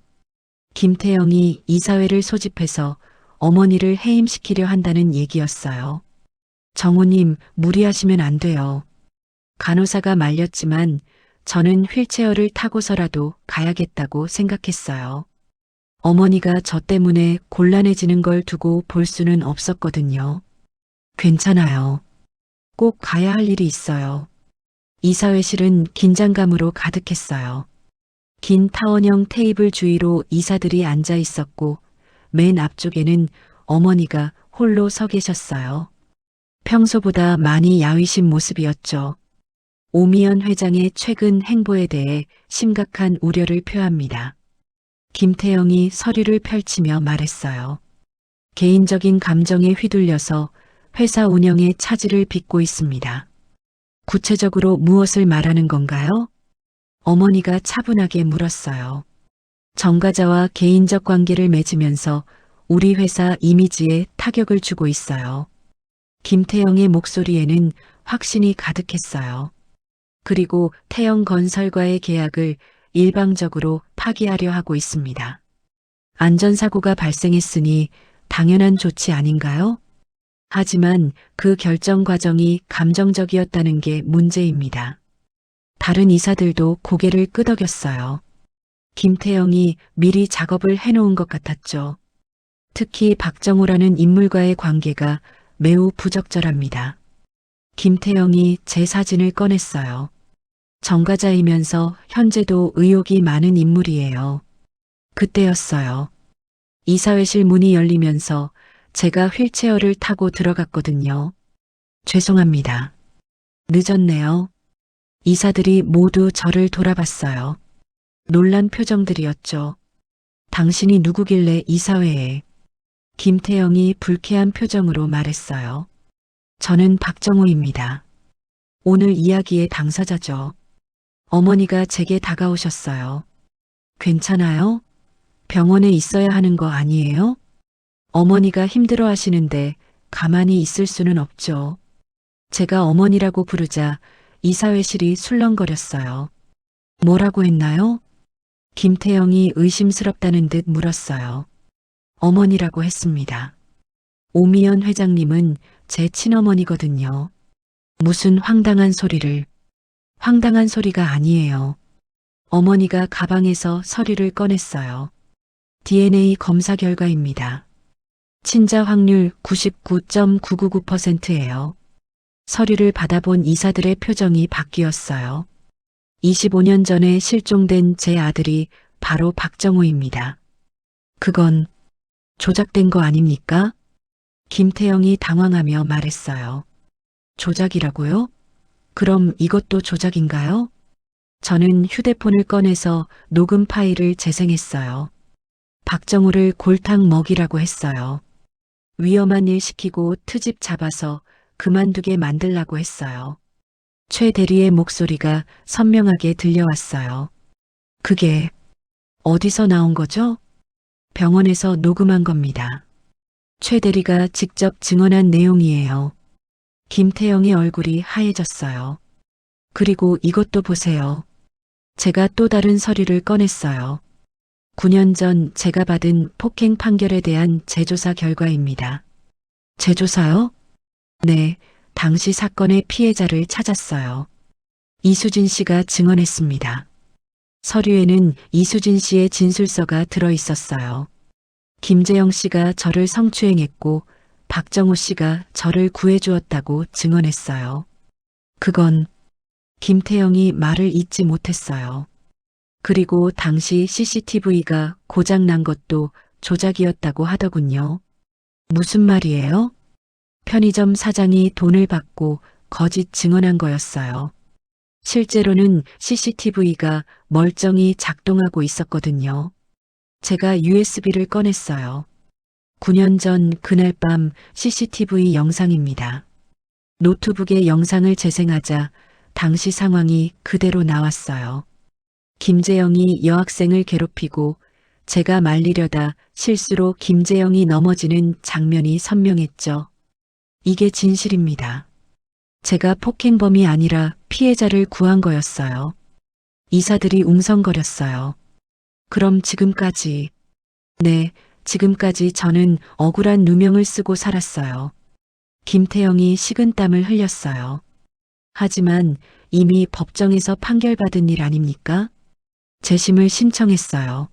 김태영이 이사회를 소집해서 어머니를 해임시키려 한다는 얘기였어요. 정우님, 무리하시면 안 돼요. 간호사가 말렸지만 저는 휠체어를 타고서라도 가야겠다고 생각했어요. 어머니가 저 때문에 곤란해지는 걸 두고 볼 수는 없었거든요. 괜찮아요. 꼭 가야 할 일이 있어요. 이사회실은 긴장감으로 가득했어요. 긴 타원형 테이블 주위로 이사들이 앉아 있었고 맨 앞쪽에는 어머니가 홀로 서 계셨어요. 평소보다 많이 야위신 모습이었죠. 오미연 회장의 최근 행보에 대해 심각한 우려를 표합니다. 김태영이 서류를 펼치며 말했어요. 개인적인 감정에 휘둘려서 회사 운영에 차질을 빚고 있습니다. 구체적으로 무엇을 말하는 건가요? 어머니가 차분하게 물었어요. 정가자와 개인적 관계를 맺으면서 우리 회사 이미지에 타격을 주고 있어요. 김태영의 목소리에는 확신이 가득했어요. 그리고 태영건설과의 계약을 일방적으로 파기하려 하고 있습니다. 안전사고가 발생했으니 당연한 조치 아닌가요? 하지만 그 결정 과정이 감정적이었다는 게 문제입니다. 다른 이사들도 고개를 끄덕였어요. 김태영이 미리 작업을 해놓은 것 같았죠. 특히 박정우라는 인물과의 관계가 매우 부적절합니다. 김태영이 제 사진을 꺼냈어요. 정가자이면서 현재도 의혹이 많은 인물이에요. 그때였어요. 이사회실 문이 열리면서 제가 휠체어를 타고 들어갔거든요. 죄송합니다. 늦었네요. 이사들이 모두 저를 돌아봤어요. 놀란 표정들이었죠. 당신이 누구길래 이사회에? 김태영이 불쾌한 표정으로 말했어요. 저는 박정호입니다. 오늘 이야기의 당사자죠. 어머니가 제게 다가오셨어요. 괜찮아요? 병원에 있어야 하는 거 아니에요? 어머니가 힘들어 하시는데 가만히 있을 수는 없죠. 제가 어머니라고 부르자 이사회실이 술렁거렸어요. 뭐라고 했나요? 김태영이 의심스럽다는 듯 물었어요. 어머니라고 했습니다. 오미연 회장님은 제 친어머니거든요. 무슨 황당한 소리를. 황당한 소리가 아니에요. 어머니가 가방에서 서류를 꺼냈어요. DNA 검사 결과입니다. 친자 확률 99.999%예요. 서류를 받아본 이사들의 표정이 바뀌었어요. 25년 전에 실종된 제 아들이 바로 박정호입니다. 그건 조작된 거 아닙니까? 김태영이 당황하며 말했어요. 조작이라고요? 그럼 이것도 조작인가요? 저는 휴대폰을 꺼내서 녹음 파일을 재생했어요. 박정호를 골탕 먹이라고 했어요. 위험한 일 시키고 트집 잡아서 그만두게 만들라고 했어요. 최 대리의 목소리가 선명하게 들려왔어요. 그게 어디서 나온 거죠? 병원에서 녹음한 겁니다. 최 대리가 직접 증언한 내용이에요. 김태영의 얼굴이 하얘졌어요. 그리고 이것도 보세요. 제가 또 다른 서류를 꺼냈어요. 9년 전 제가 받은 폭행 판결에 대한 재조사 결과입니다. 재조사요? 네, 당시 사건의 피해자를 찾았어요. 이수진 씨가 증언했습니다. 서류에는 이수진 씨의 진술서가 들어 있었어요. 김재영 씨가 저를 성추행했고 박정호 씨가 저를 구해주었다고 증언했어요. 그건 김태영이 말을 잇지 못했어요. 그리고 당시 CCTV가 고장난 것도 조작이었다고 하더군요. 무슨 말이에요? 편의점 사장이 돈을 받고 거짓 증언한 거였어요. 실제로는 CCTV가 멀쩡히 작동하고 있었거든요. 제가 USB를 꺼냈어요. 9년 전 그날 밤 CCTV 영상입니다. 노트북에 영상을 재생하자 당시 상황이 그대로 나왔어요. 김재영이 여학생을 괴롭히고 제가 말리려다 실수로 김재영이 넘어지는 장면이 선명했죠. 이게 진실입니다. 제가 폭행범이 아니라 피해자를 구한 거였어요. 이사들이 웅성거렸어요. 그럼 지금까지, 네, 지금까지 저는 억울한 누명을 쓰고 살았어요. 김태영이 식은땀을 흘렸어요. 하지만 이미 법정에서 판결받은 일 아닙니까? 재심을 신청했어요.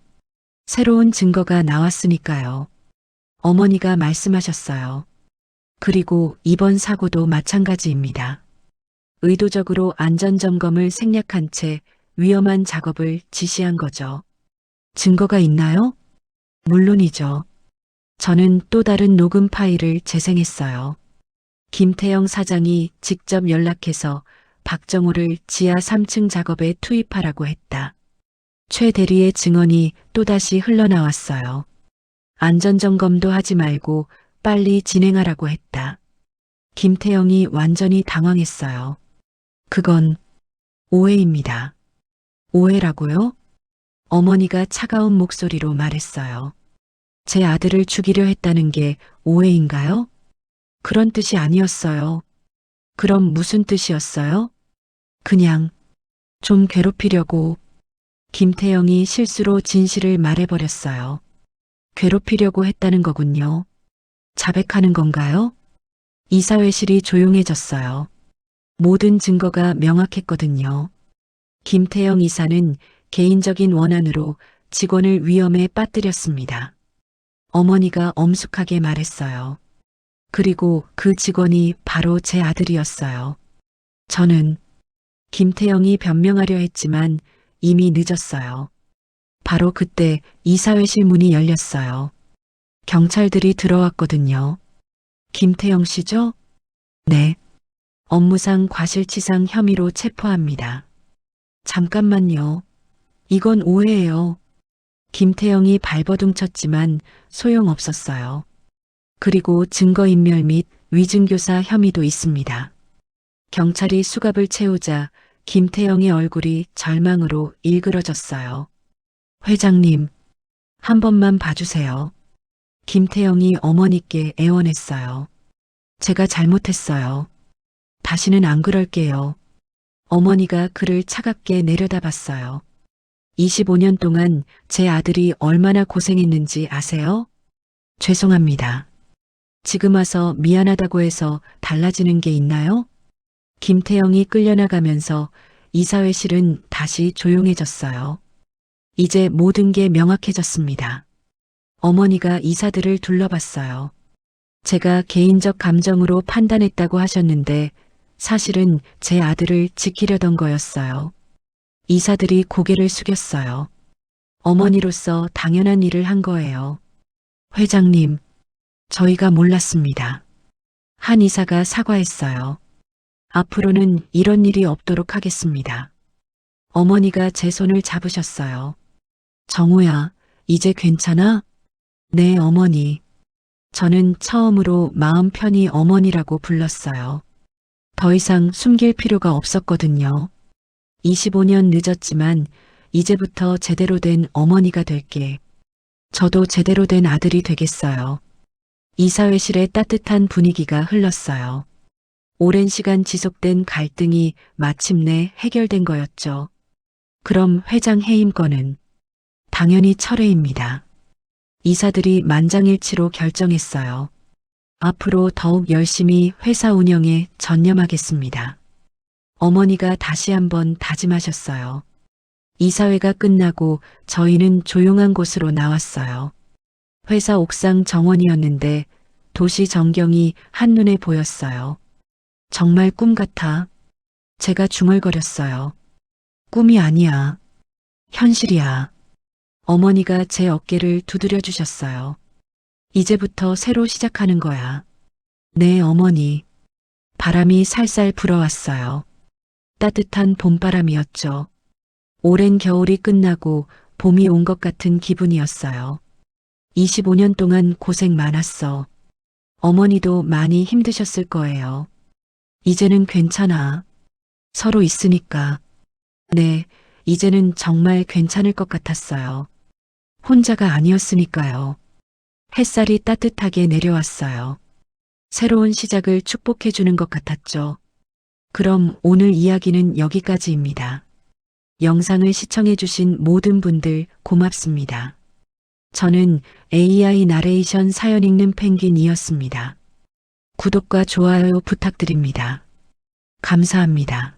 새로운 증거가 나왔으니까요. 어머니가 말씀하셨어요. 그리고 이번 사고도 마찬가지입니다. 의도적으로 안전점검을 생략한 채 위험한 작업을 지시한 거죠. 증거가 있나요? 물론이죠. 저는 또 다른 녹음 파일을 재생했어요. 김태영 사장이 직접 연락해서 박정호를 지하 3층 작업에 투입하라고 했다. 최 대리의 증언이 또다시 흘러나왔어요. 안전점검도 하지 말고 빨리 진행하라고 했다. 김태영이 완전히 당황했어요. 그건 오해입니다. 오해라고요? 어머니가 차가운 목소리로 말했어요. 제 아들을 죽이려 했다는 게 오해인가요? 그런 뜻이 아니었어요. 그럼 무슨 뜻이었어요? 그냥 좀 괴롭히려고. 김태영이 실수로 진실을 말해버렸어요. 괴롭히려고 했다는 거군요. 자백하는 건가요? 이사회실이 조용해졌어요. 모든 증거가 명확했거든요. 김태영 이사는 개인적인 원한으로 직원을 위험에 빠뜨렸습니다. 어머니가 엄숙하게 말했어요. 그리고 그 직원이 바로 제 아들이었어요. 저는 김태영이 변명하려 했지만 이미 늦었어요. 바로 그때 이사회실 문이 열렸어요. 경찰들이 들어왔거든요. 김태영 씨죠? 네. 업무상 과실치상 혐의로 체포합니다. 잠깐만요. 이건 오해예요. 김태영이 발버둥 쳤지만 소용없었어요. 그리고 증거인멸 및 위증교사 혐의도 있습니다. 경찰이 수갑을 채우자 김태영의 얼굴이 절망으로 일그러졌어요. 회장님, 한 번만 봐주세요. 김태영이 어머니께 애원했어요. 제가 잘못했어요. 다시는 안 그럴게요. 어머니가 그를 차갑게 내려다봤어요. 25년 동안 제 아들이 얼마나 고생했는지 아세요? 죄송합니다. 지금 와서 미안하다고 해서 달라지는 게 있나요? 김태영이 끌려나가면서 이사회실은 다시 조용해졌어요. 이제 모든 게 명확해졌습니다. 어머니가 이사들을 둘러봤어요. 제가 개인적 감정으로 판단했다고 하셨는데 사실은 제 아들을 지키려던 거였어요. 이사들이 고개를 숙였어요. 어머니로서 당연한 일을 한 거예요. 회장님, 저희가 몰랐습니다. 한 이사가 사과했어요. 앞으로는 이런 일이 없도록 하겠습니다. 어머니가 제 손을 잡으셨어요. 정우야, 이제 괜찮아? 네, 어머니. 저는 처음으로 마음 편히 어머니라고 불렀어요. 더 이상 숨길 필요가 없었거든요. 25년 늦었지만 이제부터 제대로 된 어머니가 될게. 저도 제대로 된 아들이 되겠어요. 이사회실의 따뜻한 분위기가 흘렀어요. 오랜 시간 지속된 갈등이 마침내 해결된 거였죠. 그럼 회장 해임 건은? 당연히 철회입니다. 이사들이 만장일치로 결정했어요. 앞으로 더욱 열심히 회사 운영에 전념하겠습니다. 어머니가 다시 한번 다짐하셨어요. 이사회가 끝나고 저희는 조용한 곳으로 나왔어요. 회사 옥상 정원이었는데 도시 전경이 한눈에 보였어요. 정말 꿈 같아. 제가 중얼거렸어요. 꿈이 아니야. 현실이야. 어머니가 제 어깨를 두드려 주셨어요. 이제부터 새로 시작하는 거야. 네, 어머니. 바람이 살살 불어왔어요. 따뜻한 봄바람이었죠. 오랜 겨울이 끝나고 봄이 온 것 같은 기분이었어요. 25년 동안 고생 많았어. 어머니도 많이 힘드셨을 거예요. 이제는 괜찮아. 서로 있으니까. 네, 이제는 정말 괜찮을 것 같았어요. 혼자가 아니었으니까요. 햇살이 따뜻하게 내려왔어요. 새로운 시작을 축복해주는 것 같았죠. 그럼 오늘 이야기는 여기까지입니다. 영상을 시청해주신 모든 분들 고맙습니다. 저는 AI 나레이션 사연 읽는 펭귄이었습니다. 구독과 좋아요 부탁드립니다. 감사합니다.